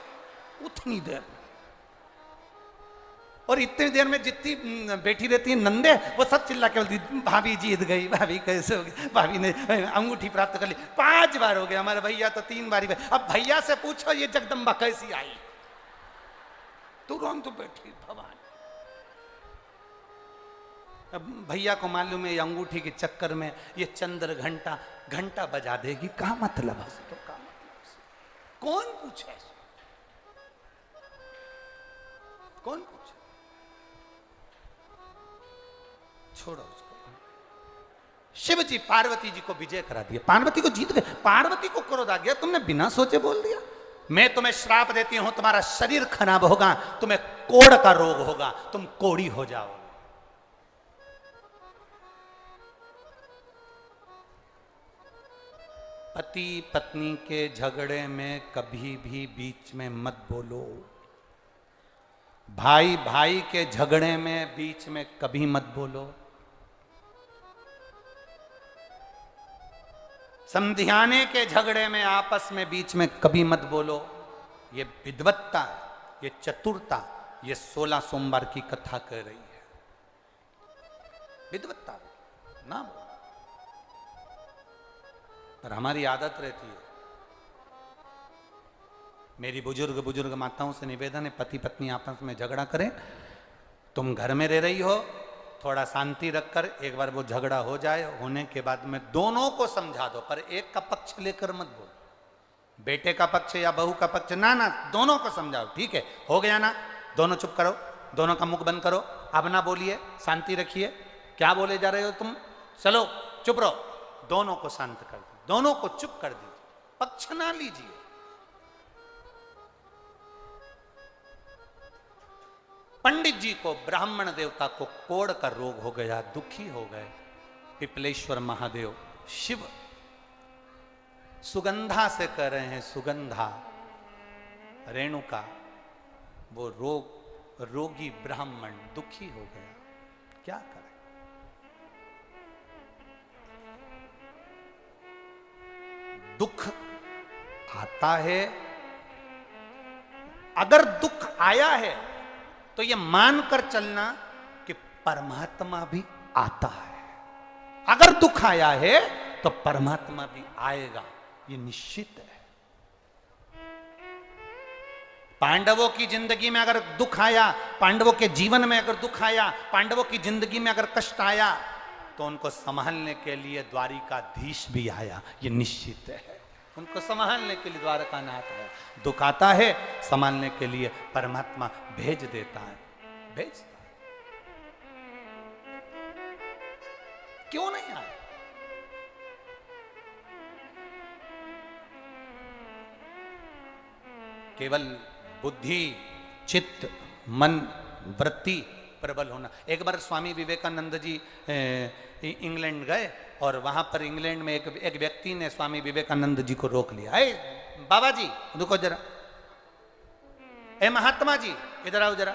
उतनी देर में। और इतनी देर में जितनी बैठी रहती है नंदे, वो सब चिल्ला के बोलती, भाभी जीत गई, भाभी कैसे हो गई, भाभी ने अंगूठी प्राप्त कर ली। 5 बार हो गया, हमारे भैया तो 3 बार ही। अब भैया से पूछो ये जगदम्बा कैसी आई, तुरंत बैठी भवानी। अब भैया को मालूम है ये अंगूठी के चक्कर में ये चंद्र घंटा बजा देगी, क्या मतलब है तो, क्या मतलब, कौन पूछे, कौन पूछे, छोड़ो उसको। शिव जी पार्वती जी को विजय करा दिया, पार्वती को जीत गए। पार्वती को क्रोध आ गया, तुमने बिना सोचे बोल दिया। मैं तुम्हें श्राप देती हूं, तुम्हारा शरीर खराब होगा, तुम्हें कोढ़ का रोग होगा, तुम कोढ़ी हो जाओ। पति पत्नी के झगड़े में कभी भी बीच में मत बोलो। भाई भाई के झगड़े में बीच में कभी मत बोलो। समधियाने के झगड़े में आपस में बीच में कभी मत बोलो। ये विद्वत्ता, ये चतुरता, ये 16 सोमवार की कथा कह रही है। विद्वत्ता ना बोलो, पर हमारी आदत रहती है। मेरी बुजुर्ग माताओं से निवेदन है, पति पत्नी आपस में झगड़ा करें, तुम घर में रह रही हो, थोड़ा शांति रखकर एक बार वो झगड़ा हो जाए, होने के बाद में दोनों को समझा दो, पर एक का पक्ष लेकर मत बोलो। बेटे का पक्ष या बहू का पक्ष ना, दोनों को समझाओ। ठीक है, हो गया ना, दोनों चुप करो, दोनों का मुख बंद करो, अब ना बोलिए, शांति रखिए। क्या बोले जा रहे हो तुम, चलो चुप रहो। दोनों को शांत कर दो, दोनों को चुप कर दीजिए, पक्ष ना लीजिए। पंडित जी को, ब्राह्मण देवता को कोढ़ का रोग हो गया, दुखी हो गए। पिपलेश्वर महादेव शिव सुगंधा से कह रहे हैं, सुगंधा रेणुका, वो रोगी ब्राह्मण दुखी हो गया, क्या करे। दुख आता है, अगर दुख आया है तो यह मानकर चलना कि परमात्मा भी आता है। अगर दुख आया है तो परमात्मा भी आएगा, ये निश्चित है। पांडवों की जिंदगी में अगर दुख आया, पांडवों के जीवन में अगर दुख आया, पांडवों की जिंदगी में अगर कष्ट आया, तो उनको संभालने के लिए द्वारिकाधीश भी आया, ये निश्चित है। उनको संभालने के लिए द्वारकानाथ आया। दुख आता है, संभालने के लिए परमात्मा भेज देता है, भेजता है। क्यों नहीं आया? केवल बुद्धि, चित्त, मन, वृत्ति प्रबल होना। एक बार स्वामी विवेकानंद जी इंग्लैंड गए और वहां पर इंग्लैंड में एक व्यक्ति ने स्वामी विवेकानंद जी को रोक लिया। बाबा जी रुको जरा, महात्मा जी इधर आओ जरा।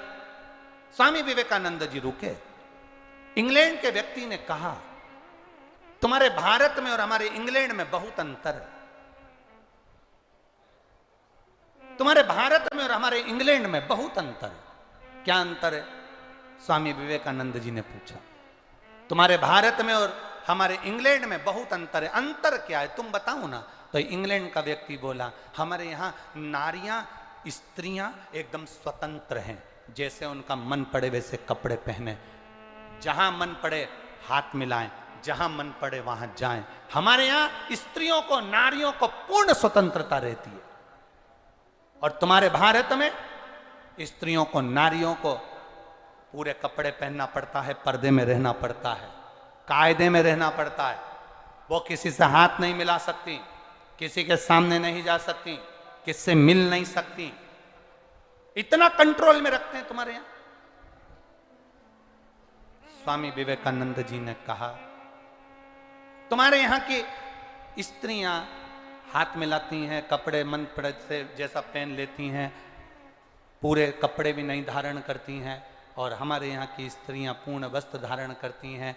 स्वामी विवेकानंद जी रुके। इंग्लैंड के व्यक्ति ने कहा, तुम्हारे भारत में और हमारे इंग्लैंड में बहुत अंतर है। तुम्हारे भारत में और हमारे इंग्लैंड में बहुत अंतर है। क्या अंतर है? स्वामी विवेकानंद जी ने पूछा। तुम्हारे भारत में और हमारे इंग्लैंड में बहुत अंतर है। अंतर क्या है तुम बताओ ना। तो इंग्लैंड का व्यक्ति बोला, हमारे यहाँ नारियां, स्त्रियां एकदम स्वतंत्र हैं, जैसे उनका मन पड़े वैसे कपड़े पहने, जहां मन पड़े हाथ मिलाएं, जहां मन पड़े वहां जाएं। हमारे यहाँ स्त्रियों को, नारियों को पूर्ण स्वतंत्रता रहती है। और तुम्हारे भारत में स्त्रियों को, नारियों को पूरे कपड़े पहनना पड़ता है, पर्दे में रहना पड़ता है, कायदे में रहना पड़ता है। वो किसी से हाथ नहीं मिला सकती, किसी के सामने नहीं जा सकती, किससे मिल नहीं सकती। इतना कंट्रोल में रखते हैं तुम्हारे यहां। स्वामी विवेकानंद जी ने कहा, तुम्हारे यहां की स्त्रियां हाथ मिलाती हैं, कपड़े मन पड़े से जैसा पहन लेती हैं, पूरे कपड़े भी नहीं धारण करती हैं। और हमारे यहाँ की स्त्रियां पूर्ण वस्त्र धारण करती हैं,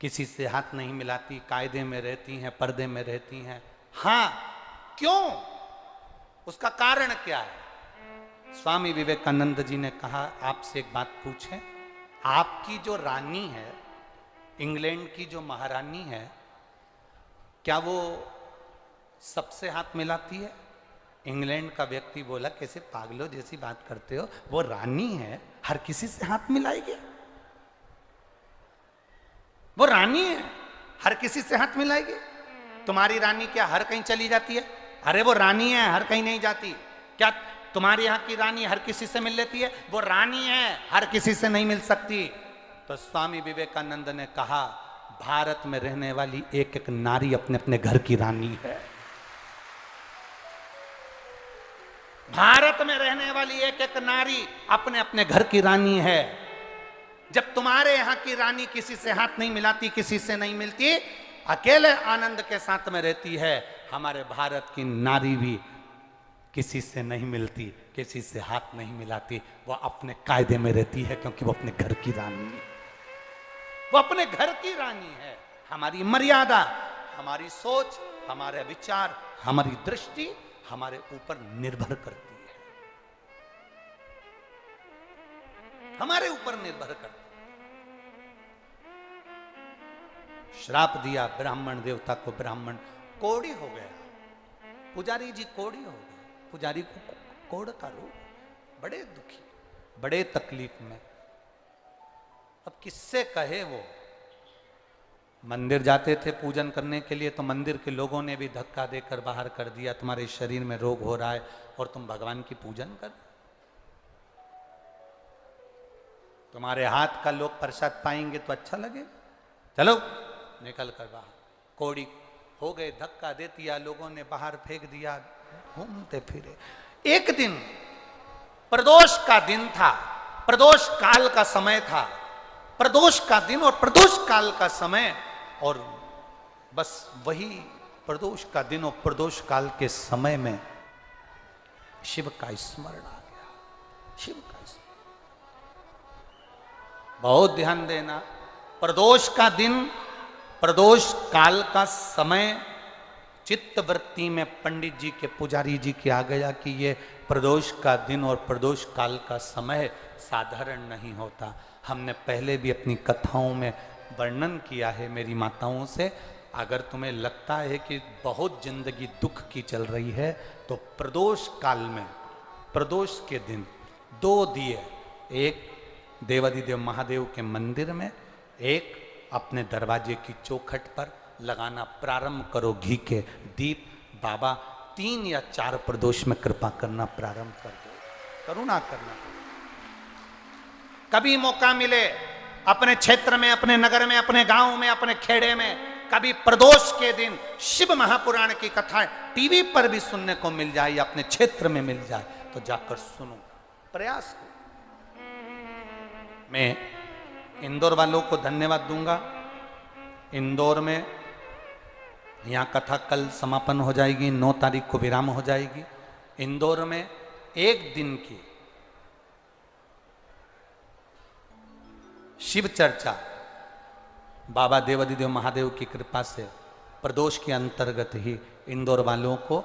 किसी से हाथ नहीं मिलाती, कायदे में रहती हैं, पर्दे में रहती हैं। हाँ, क्यों? उसका कारण क्या है? स्वामी विवेकानंद जी ने कहा, आपसे एक बात पूछें, आपकी जो रानी है, इंग्लैंड की जो महारानी है, क्या वो सबसे हाथ मिलाती है? इंग्लैंड का व्यक्ति बोला, कैसे पागलों जैसी बात करते हो, वो रानी है, हर किसी से हाथ मिलाएगी? वो रानी है, हर किसी से हाथ मिलाएगी? तुम्हारी रानी क्या हर कहीं चली जाती है? अरे वो रानी है, हर कहीं नहीं जाती। क्या तुम्हारे यहाँ की रानी हर किसी से मिल लेती है? वो रानी है, हर किसी से नहीं मिल सकती। तो स्वामी विवेकानंद ने कहा, भारत में रहने वाली एक एक नारी अपने अपने घर की रानी है। भारत में रहने वाली एक एक नारी अपने अपने घर की रानी है। जब तुम्हारे यहाँ की रानी किसी से हाथ नहीं मिलाती, किसी से नहीं मिलती, अकेले आनंद के साथ में रहती है, हमारे भारत की नारी भी किसी से नहीं मिलती, किसी से हाथ नहीं मिलाती, वो अपने कायदे में रहती है, क्योंकि वो अपने घर की रानी है। वो अपने घर की रानी है। हमारी मर्यादा, हमारी सोच, हमारे विचार, हमारी दृष्टि हमारे ऊपर निर्भर करती है, हमारे ऊपर निर्भर करती है। श्राप दिया ब्राह्मण देवता को, ब्राह्मण कोढ़ी हो गया, पुजारी जी कोढ़ी हो गए, पुजारी को कोढ़ का रोग, बड़े दुखी, बड़े तकलीफ में। अब किससे कहे? वो मंदिर जाते थे पूजन करने के लिए, तो मंदिर के लोगों ने भी धक्का देकर बाहर कर दिया, तुम्हारे शरीर में रोग हो रहा है और तुम भगवान की पूजन कर, तुम्हारे हाथ का लोग प्रसाद पाएंगे तो अच्छा लगे, चलो निकल कर बाहर। कोड़ी हो गए, धक्का दे दिया, लोगों ने बाहर फेंक दिया, घूमते फिरे। एक दिन प्रदोष का दिन था, प्रदोष काल का समय था, प्रदोष का दिन और प्रदोष काल का समय, और बस वही प्रदोष का दिन और प्रदोष काल के समय में शिव का स्मरण आ गया। शिव का स्मरण, बहुत ध्यान देना। प्रदोष का दिन, प्रदोष काल का समय चित्तवृत्ति में पंडित जी के, पुजारी जी के आ गया कि ये प्रदोष का दिन और प्रदोष काल का समय साधारण नहीं होता। हमने पहले भी अपनी कथाओं में वर्णन किया है मेरी माताओं से। अगर तुम्हें लगता है कि बहुत जिंदगी दुख की चल रही है तो प्रदोष काल में, प्रदोष के दिन 2 दिए, एक देवाधिदेव महादेव के मंदिर में, एक अपने दरवाजे की चौखट पर लगाना प्रारंभ करो घी के दीप। बाबा 3 या 4 प्रदोष में कृपा करना प्रारंभ कर दो, करुणा करना। कभी मौका मिले अपने क्षेत्र में, अपने नगर में, अपने गांव में, अपने खेड़े में, कभी प्रदोष के दिन शिव महापुराण की कथाएं टीवी पर भी सुनने को मिल जाए या अपने क्षेत्र में मिल जाए तो जाकर सुनो, प्रयास करो। मैं इंदौर वालों को धन्यवाद दूंगा। इंदौर में यहाँ कथा कल समापन हो जाएगी, 9 तारीख को विराम हो जाएगी। इंदौर में 1 दिन की शिव चर्चा बाबा देवाधिदेव महादेव की कृपा से प्रदोष के अंतर्गत ही इंदौर वालों को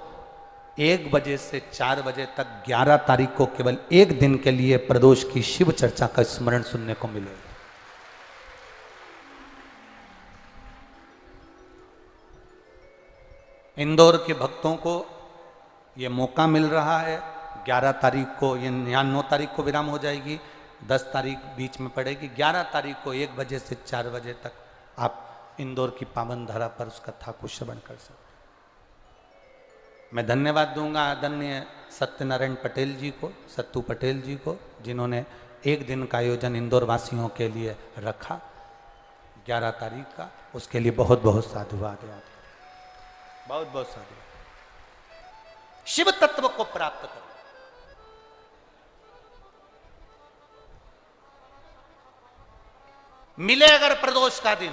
1 बजे से 4 बजे तक 11 तारीख को केवल 1 दिन के लिए प्रदोष की शिव चर्चा का स्मरण सुनने को मिलेगा। इंदौर के भक्तों को ये मौका मिल रहा है। 11 तारीख को, यहाँ 9 तारीख को विराम हो जाएगी, 10 तारीख बीच में पड़ेगी। 11 तारीख को 1 बजे से 4 बजे तक आप इंदौर की पावन धारा पर उस कथा को श्रवण कर सकते। मैं धन्यवाद दूंगा आदरणीय सत्यनारायण पटेल जी को, सत्तू पटेल जी को, जिन्होंने 1 दिन का आयोजन इंदौर वासियों के लिए रखा 11 तारीख का। उसके लिए बहुत बहुत साधुवाद है आपका, बहुत बहुत साधुवाद। शिव तत्व को प्राप्त करो। मिले अगर प्रदोष का दिन,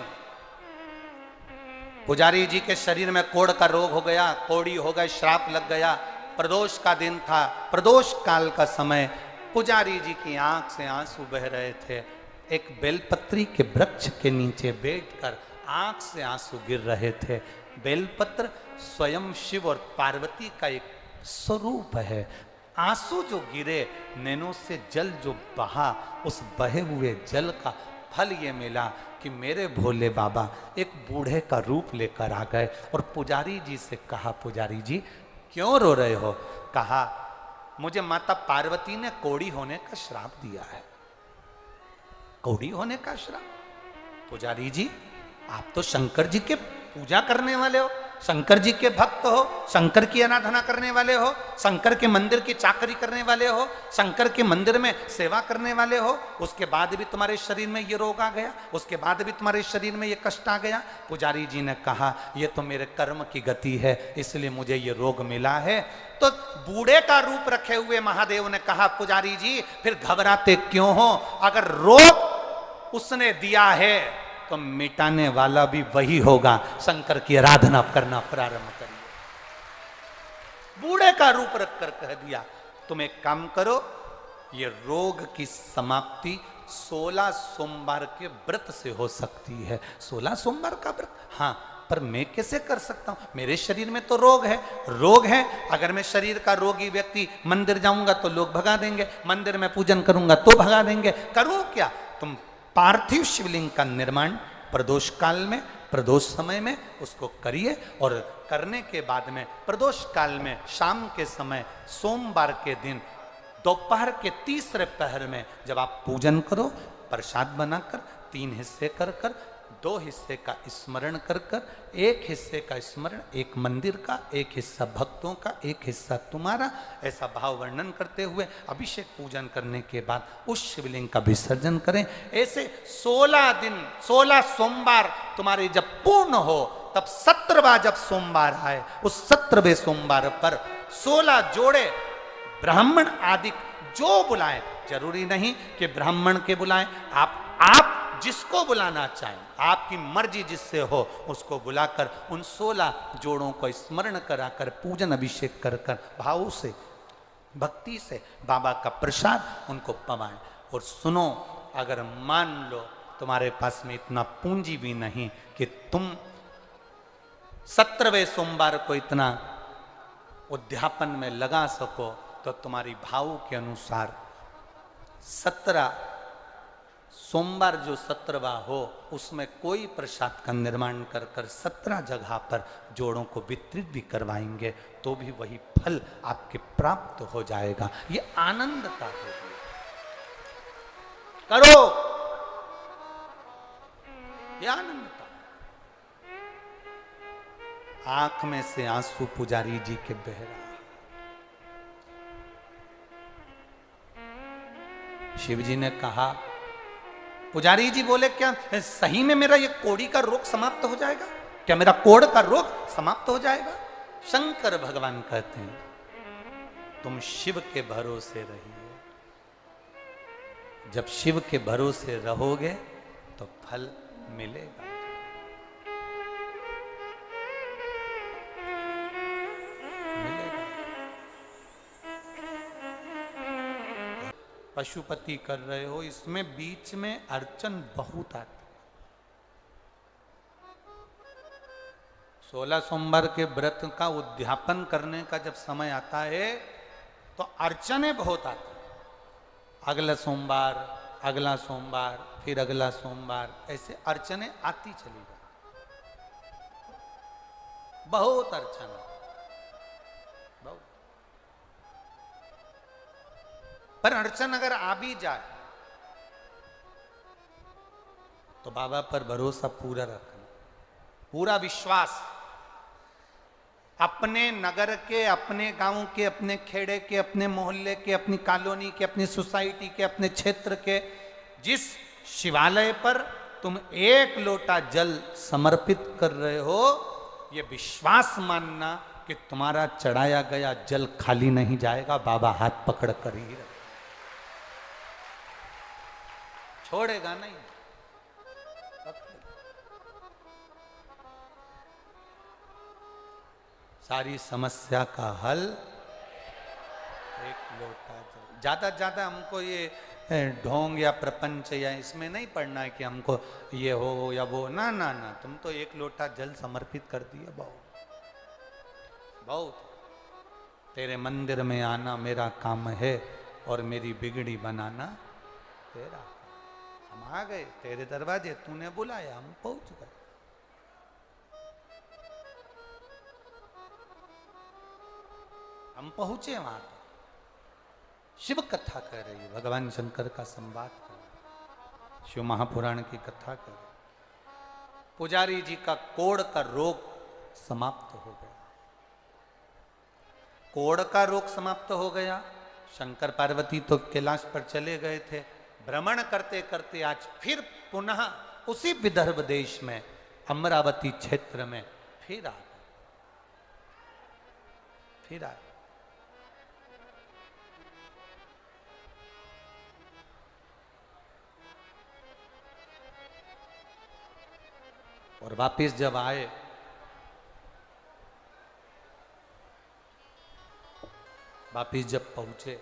पुजारी जी के शरीर में कोढ़ का रोग हो गया, कोड़ी हो गई, श्राप लग गया, प्रदोष का दिन था, प्रदोष काल का समय, पुजारी जी की आंख से आंसू बह रहे थे। एक बेलपत्री के वृक्ष के नीचे बैठकर आंख से आंसू गिर रहे थे। बेलपत्र स्वयं शिव और पार्वती का एक स्वरूप है। आंसू जो गिरे, नैनों से जल जो बहा, उस बहे हुए जल का फल ये मिला कि मेरे भोले बाबा एक बूढ़े का रूप लेकर आ गए और पुजारी जी से कहा, पुजारी जी क्यों रो रहे हो? कहा, मुझे माता पार्वती ने कोढ़ी होने का श्राप दिया है। कोढ़ी होने का श्राप? पुजारी जी आप तो शंकर जी के पूजा करने वाले हो, शंकर जी के भक्त हो, शंकर की आराधना करने वाले हो, शंकर के मंदिर की चाकरी करने वाले हो, शंकर के मंदिर में सेवा करने वाले हो, उसके बाद भी तुम्हारे शरीर में ये रोग आ गया, उसके बाद भी तुम्हारे शरीर में ये कष्ट आ गया। पुजारी जी ने कहा, ये तो मेरे कर्म की गति है, इसलिए मुझे ये रोग मिला है। तो बूढ़े का रूप रखे हुए महादेव ने कहा, पुजारी जी फिर घबराते क्यों हो? अगर रोग उसने दिया है तो मिटाने वाला भी वही होगा। शंकर की आराधना करना प्रारंभ करिए। बूढ़े का रूप रखकर कह दिया, तुम एक काम करो, ये रोग की समाप्ति 16 सोमवार के व्रत से हो सकती है। 16 सोमवार का व्रत? हाँ, पर मैं कैसे कर सकता हूं? मेरे शरीर में तो रोग है, रोग है। अगर मैं शरीर का रोगी व्यक्ति मंदिर जाऊंगा तो लोग भगा देंगे, मंदिर में पूजन करूंगा तो भगा देंगे, करूं क्या? तुम पार्थिव शिवलिंग का निर्माण प्रदोष काल में, प्रदोष समय में उसको करिए, और करने के बाद में प्रदोष काल में शाम के समय सोमवार के दिन दोपहर के तीसरे पहर में जब आप पूजन करो, प्रसाद बनाकर 3 हिस्से कर कर, 2 हिस्से का स्मरण कर कर, 1 हिस्से का स्मरण एक मंदिर का, 1 हिस्सा भक्तों का, 1 हिस्सा तुम्हारा, ऐसा भाव वर्णन करते हुए अभिषेक पूजन करने के बाद उस शिवलिंग का विसर्जन करें। ऐसे 16 दिन, 16 सोमवार तुम्हारे जब पूर्ण हो, तब 17वां जब सोमवार आए, उस 17वें सोमवार पर 16 जोड़े ब्राह्मण आदि जो बुलाएं जरूरी नहीं कि ब्राह्मण के बुलाएं, आप जिसको बुलाना चाहें, आपकी मर्जी जिससे हो उसको बुलाकर उन 16 जोड़ों को स्मरण कराकर पूजन अभिषेक कर कर भाव से भक्ति से बाबा का प्रसाद उनको पवाएं। और सुनो, अगर मान लो तुम्हारे पास में इतना पूंजी भी नहीं कि तुम 17वें सोमवार को इतना उद्यापन में लगा सको, तो तुम्हारी भाव के अनुसार 17 सोमवार जो 17वां हो उसमें कोई प्रसाद का निर्माण कर कर 17 जगह पर जोड़ों को वितरित भी करवाएंगे तो भी वही फल आपके प्राप्त हो जाएगा। ये आनंदता होगी। करो, ये आनंदता। आंख में से आंसू पुजारी जी के बह रहा। शिव जी ने कहा, पुजारी जी बोले, क्या सही में मेरा ये कोड़ी का रोग समाप्त हो जाएगा? क्या मेरा कोड़ का रोग समाप्त हो जाएगा? शंकर भगवान कहते हैं, तुम शिव के भरोसे रहिए। जब शिव के भरोसे रहोगे तो फल मिलेगा। पशुपति कर रहे हो, इसमें बीच में अर्चन बहुत आते। 16 सोमवार के व्रत का उद्यापन करने का जब समय आता है तो अर्चने बहुत आती। अगला सोमवार, अगला सोमवार, फिर अगला सोमवार, ऐसे अर्चने आती चली जाती। बहुत अर्चना, बहुत। पर अड़चन अगर आ भी जाए तो बाबा पर भरोसा पूरा रखना, पूरा विश्वास। अपने नगर के, अपने गांव के, अपने खेड़े के, अपने मोहल्ले के, अपनी कॉलोनी के, अपनी सोसाइटी के, अपने क्षेत्र के जिस शिवालय पर तुम 1 लोटा जल समर्पित कर रहे हो, यह विश्वास मानना कि तुम्हारा चढ़ाया गया जल खाली नहीं जाएगा। बाबा हाथ पकड़ कर ही रहे, छोड़ेगा नहीं। सारी समस्या का हल 1 लोटा जल। ज्यादा ज्यादा हमको ये ढोंग या प्रपंच या इसमें नहीं पढ़ना है कि हमको ये हो या वो, ना ना ना। तुम तो 1 लोटा जल समर्पित कर दिया, बहुत बहुत। तेरे मंदिर में आना मेरा काम है और मेरी बिगड़ी बनाना तेरा। हम आ गए तेरे दरवाजे, तूने बुलाया, हम पहुंच गए। हम पहुंचे वहां पर। शिव कथा कह रही है, भगवान शंकर का संवाद कर रही है, शिव महापुराण की कथा कर रही है। पुजारी जी का कोढ़ का रोग समाप्त हो गया। कोढ़ का रोग समाप्त हो गया। शंकर पार्वती तो कैलाश पर चले गए थे। भ्रमण करते करते आज फिर पुनः उसी विदर्भ देश में अमरावती क्षेत्र में फिर आ गए, फिर आ गए। और वापिस जब आए, वापिस जब पहुंचे,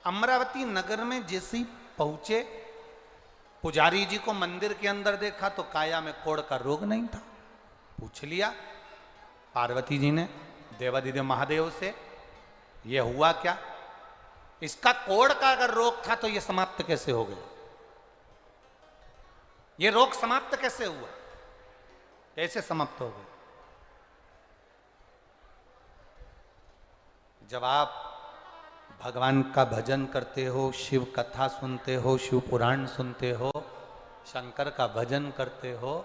अमरावती नगर में जैसे ही पहुंचे, पुजारी जी को मंदिर के अंदर देखा तो काया में कोढ़ का रोग नहीं था। पूछ लिया पार्वती जी ने देवादिदेव महादेव से, ये हुआ क्या? इसका कोढ़ का अगर रोग था तो ये समाप्त कैसे हो गया? ये रोग समाप्त कैसे हुआ? कैसे समाप्त हो गया? जब आप भगवान का भजन करते हो, शिव कथा सुनते हो, शिव पुराण सुनते हो, शंकर का भजन करते हो,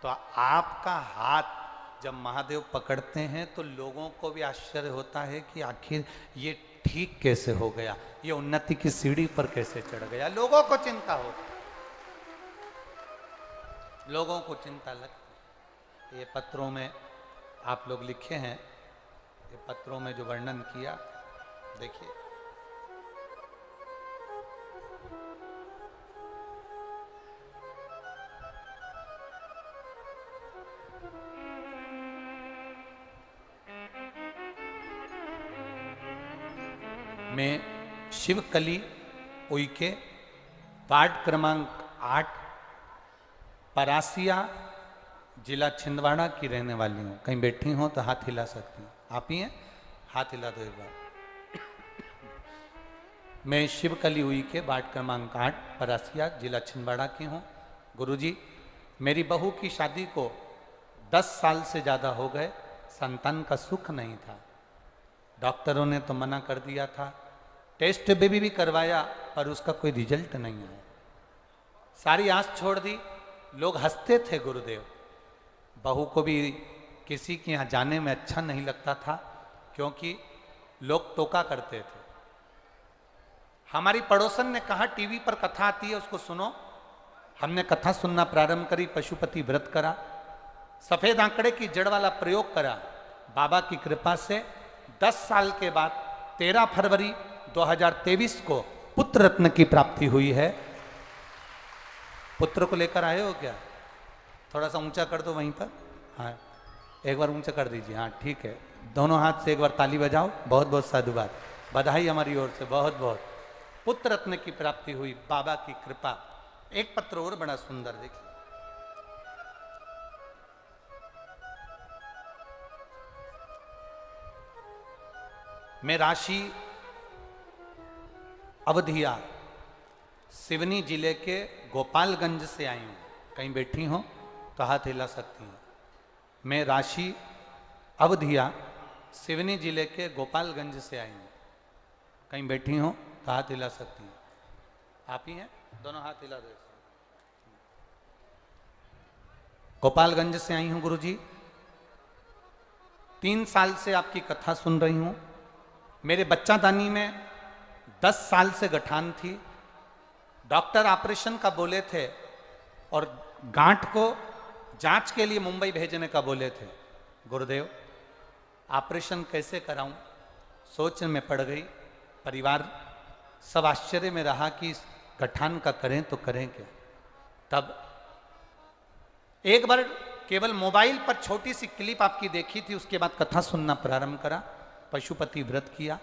तो आपका हाथ जब महादेव पकड़ते हैं तो लोगों को भी आश्चर्य होता है कि आखिर ये ठीक कैसे हो गया, ये उन्नति की सीढ़ी पर कैसे चढ़ गया। लोगों को चिंता हो, लोगों को चिंता लगती। ये पत्रों में आप लोग लिखे हैं, ये पत्रों में जो वर्णन किया देखिए। मैं शिवकली उइके वार्ड क्रमांक 8 परासिया जिला छिंदवाड़ा की रहने वाली हूँ। कहीं बैठी हो तो हाथ हिला सकती हूँ। आप ही हैं? हाथ हिला दो एक बार। मैं शिवकली उइके वार्ड क्रमांक 8 परासिया जिला छिंदवाड़ा की हूँ। गुरुजी, मेरी बहू की शादी को 10 साल से ज़्यादा हो गए, संतान का सुख नहीं था। डॉक्टरों ने तो मना कर दिया था, टेस्ट बेबी भी करवाया पर उसका कोई रिजल्ट नहीं आया। सारी आस छोड़ दी। लोग हंसते थे गुरुदेव। बहू को भी किसी के यहाँ जाने में अच्छा नहीं लगता था क्योंकि लोग टोका करते थे। हमारी पड़ोसन ने कहा टीवी पर कथा आती है उसको सुनो। हमने कथा सुनना प्रारंभ करी, पशुपति व्रत करा, सफेद आंकड़े की जड़ वाला प्रयोग करा। बाबा की कृपा से 10 साल के बाद 13 फरवरी 2023 को पुत्र रत्न की प्राप्ति हुई है। पुत्र को लेकर आए हो क्या? थोड़ा सा ऊंचा कर दो वहीं पर। हाँ, एक बार ऊंचा कर दीजिए। हाँ ठीक है, दोनों हाथ से एक बार ताली बजाओ। बहुत बहुत साधुवाद, बधाई हमारी ओर से बहुत बहुत। पुत्र रत्न की प्राप्ति हुई, बाबा की कृपा। एक पत्र और बड़ा सुंदर देखिए। मैं राशि अवधिया सिवनी जिले के गोपालगंज से आई हूं। कहीं बैठी हो तो हाथ हिला सकती हैं। मैं राशि अवधिया सिवनी जिले के गोपालगंज से आई हूं। कहीं बैठी हो तो हाथ हिला सकती हैं। आप ही हैं? दोनों हाथ हिला दो। गोपालगंज से आई हूं गुरुजी। 3 साल से आपकी कथा सुन रही हूं। मेरे बच्चादानी में 10 साल से गठान थी। डॉक्टर ऑपरेशन का बोले थे और गांठ को जांच के लिए मुंबई भेजने का बोले थे। गुरुदेव, ऑपरेशन कैसे कराऊं? सोच में पड़ गई। परिवार सब आश्चर्य में रहा कि इस गठान का करें तो करें क्या। तब एक बार केवल मोबाइल पर छोटी सी क्लिप आपकी देखी थी, उसके बाद कथा सुनना प्रारंभ करा। पशुपति व्रत किया।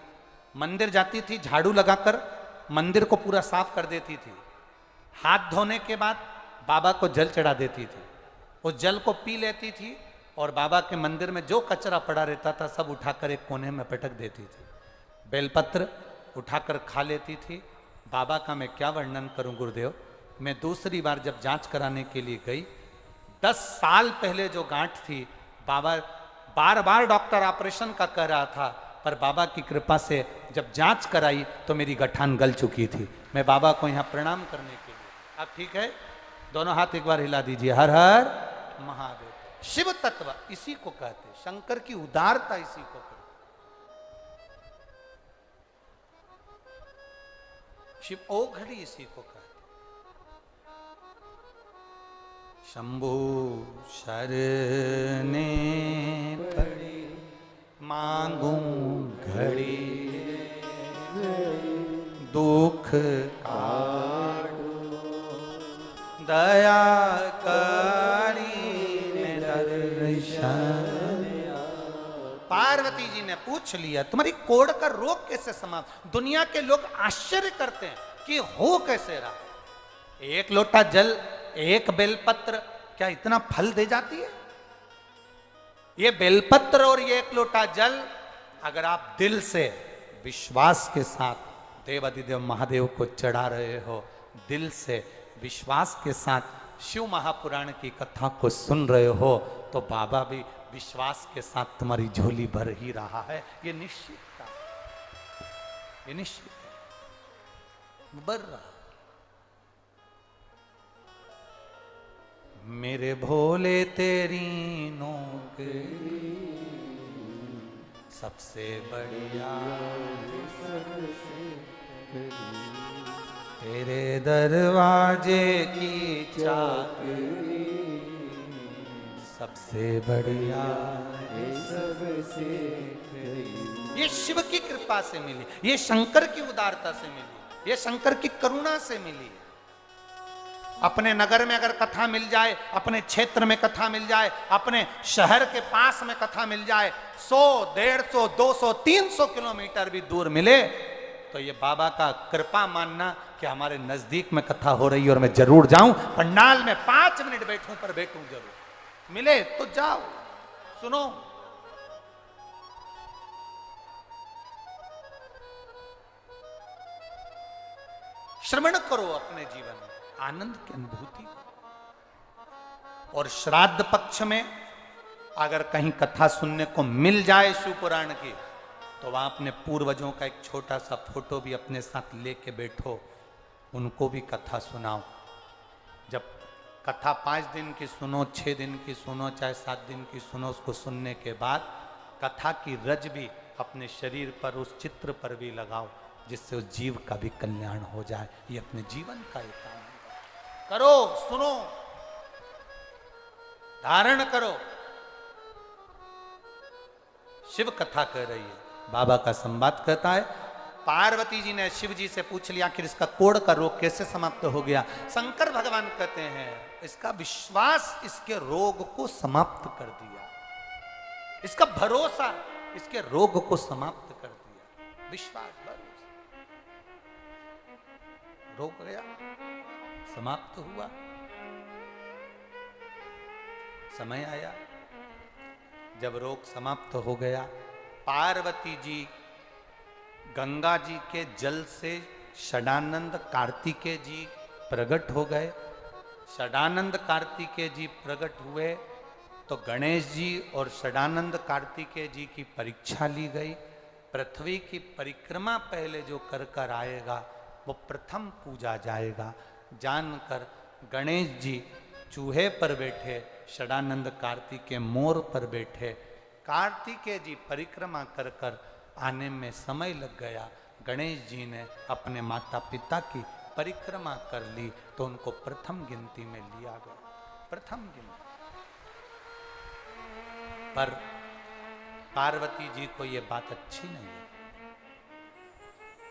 मंदिर जाती थी, झाड़ू लगाकर मंदिर को पूरा साफ कर देती थी। हाथ धोने के बाद बाबा को जल चढ़ा देती थी। उस जल को पी लेती थी और बाबा के मंदिर में जो कचरा पड़ा रहता था सब उठाकर एक कोने में पटक देती थी। बेलपत्र उठाकर खा लेती थी। बाबा का मैं क्या वर्णन करूं गुरुदेव। मैं दूसरी बार जब जांच कराने के लिए गई, 10 साल पहले जो गांठ थी, बाबा बार बार डॉक्टर ऑपरेशन का कह रहा था, पर बाबा की कृपा से जब जांच कराई तो मेरी गठान गल चुकी थी। मैं बाबा को यहाँ प्रणाम करने के लिए। अब ठीक है, दोनों हाथ एक बार हिला दीजिए। हर हर महादेव। शिव तत्व इसी को कहते, शंकर की उदारता इसी को कहते। शिव ओघड़ी इसी को कहते। शंभु शरणे पड़े मांगू घड़ी, दुख काटो दया करी दर्शन। पार्वती जी ने पूछ लिया, तुम्हारी कोढ़ का रोग कैसे समाप्त? दुनिया के लोग आश्चर्य करते हैं कि हो कैसे रहा। एक लोटा जल, एक बेलपत्र क्या इतना फल दे जाती है? ये बेलपत्र और ये एक लोटा जल अगर आप दिल से विश्वास के साथ देवाधिदेव महादेव को चढ़ा रहे हो, दिल से विश्वास के साथ शिव महापुराण की कथा को सुन रहे हो, तो बाबा भी विश्वास के साथ तुम्हारी झोली भर ही रहा है। ये निश्चित था, ये निश्चित है, भर रहा। मेरे भोले तेरी नौकरी सबसे बढ़िया, तेरे दरवाजे की चाकरी सबसे बढ़िया सबसे ये शिव की कृपा से मिली, ये शंकर की उदारता से मिली, ये शंकर की करुणा से मिली। अपने नगर में अगर कथा मिल जाए, अपने क्षेत्र में कथा मिल जाए, अपने शहर के पास में कथा मिल जाए, 100, 150, 200, 300 किलोमीटर भी दूर मिले, तो ये बाबा का कृपा मानना कि हमारे नजदीक में कथा हो रही है और मैं जरूर जाऊं, पंडाल में 5 मिनट बैठूं पर बैठूं जरूर, मिले तो जाओ, सुनो। श्रवण करो, अपने जीवन में आनंद की अनुभूति करो। और श्राद्ध पक्ष में अगर कहीं कथा सुनने को मिल जाए शिव पुराण की, तो वहां अपने पूर्वजों का एक छोटा सा फोटो भी अपने साथ लेके बैठो, उनको भी कथा सुनाओ। जब कथा 5 दिन की सुनो, 6 दिन की सुनो, चाहे 7 दिन की सुनो, उसको सुनने के बाद कथा की रज भी अपने शरीर पर, उस चित्र पर भी लगाओ, जिससे उस जीव का भी कल्याण हो जाए। ये अपने जीवन का एक काम करो, सुनो, धारण करो। शिव कथा कर रही है, बाबा का संवाद कहता है। पार्वती जी ने शिव जी से पूछ लिया कि इसका कोढ़ का रोग कैसे समाप्त हो गया। शंकर भगवान कहते हैं इसका विश्वास इसके रोग को समाप्त कर दिया, इसका भरोसा इसके रोग को समाप्त कर दिया। विश्वास, भरोसा, रोग गया, समाप्त हुआ। समय आया जब रोग समाप्त हो गया, पार्वती जी गंगा जी के जल से षडानंद कार्तिकेय जी प्रकट हो गए। षडानंद कार्तिकेय जी प्रकट हुए तो गणेश जी और षडानंद कार्तिकेय जी की परीक्षा ली गई। पृथ्वी की परिक्रमा पहले जो कर कर आएगा वो प्रथम पूजा जाएगा। जानकर गणेश जी चूहे पर बैठे, षडानंद कार्तिकेय मोर पर बैठे। कार्तिकेय जी परिक्रमा कर कर आने में समय लग गया। गणेश जी ने अपने माता पिता की परिक्रमा कर ली तो उनको प्रथम गिनती में लिया गया, प्रथम गिनती। पर पार्वती जी को यह बात अच्छी नहीं लगी।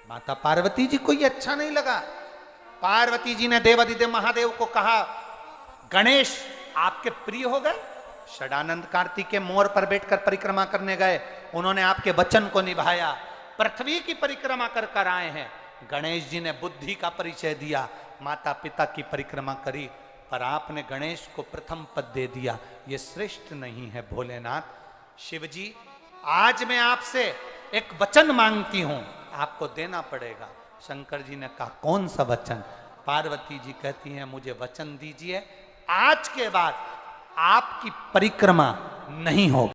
माता पार्वती जी को यह अच्छा नहीं लगा। पार्वती जी ने देवाधिदेव महादेव को कहा, गणेश आपके प्रिय हो गए, षडानंद कार्तिकेय मोर पर बैठकर परिक्रमा करने गए, उन्होंने आपके वचन को निभाया, पृथ्वी की परिक्रमा कर कर आए हैं। गणेश जी ने बुद्धि का परिचय दिया, माता पिता की परिक्रमा करी, पर आपने गणेश को प्रथम पद दे दिया। ये श्रेष्ठ नहीं है भोलेनाथ। शिव जी, आज मैं आपसे एक वचन मांगती हूं, आपको देना पड़ेगा। शंकर जी ने कहा, कौन सा वचन? पार्वती जी कहती हैं, मुझे वचन दीजिए, आज के बाद आपकी परिक्रमा नहीं होगी।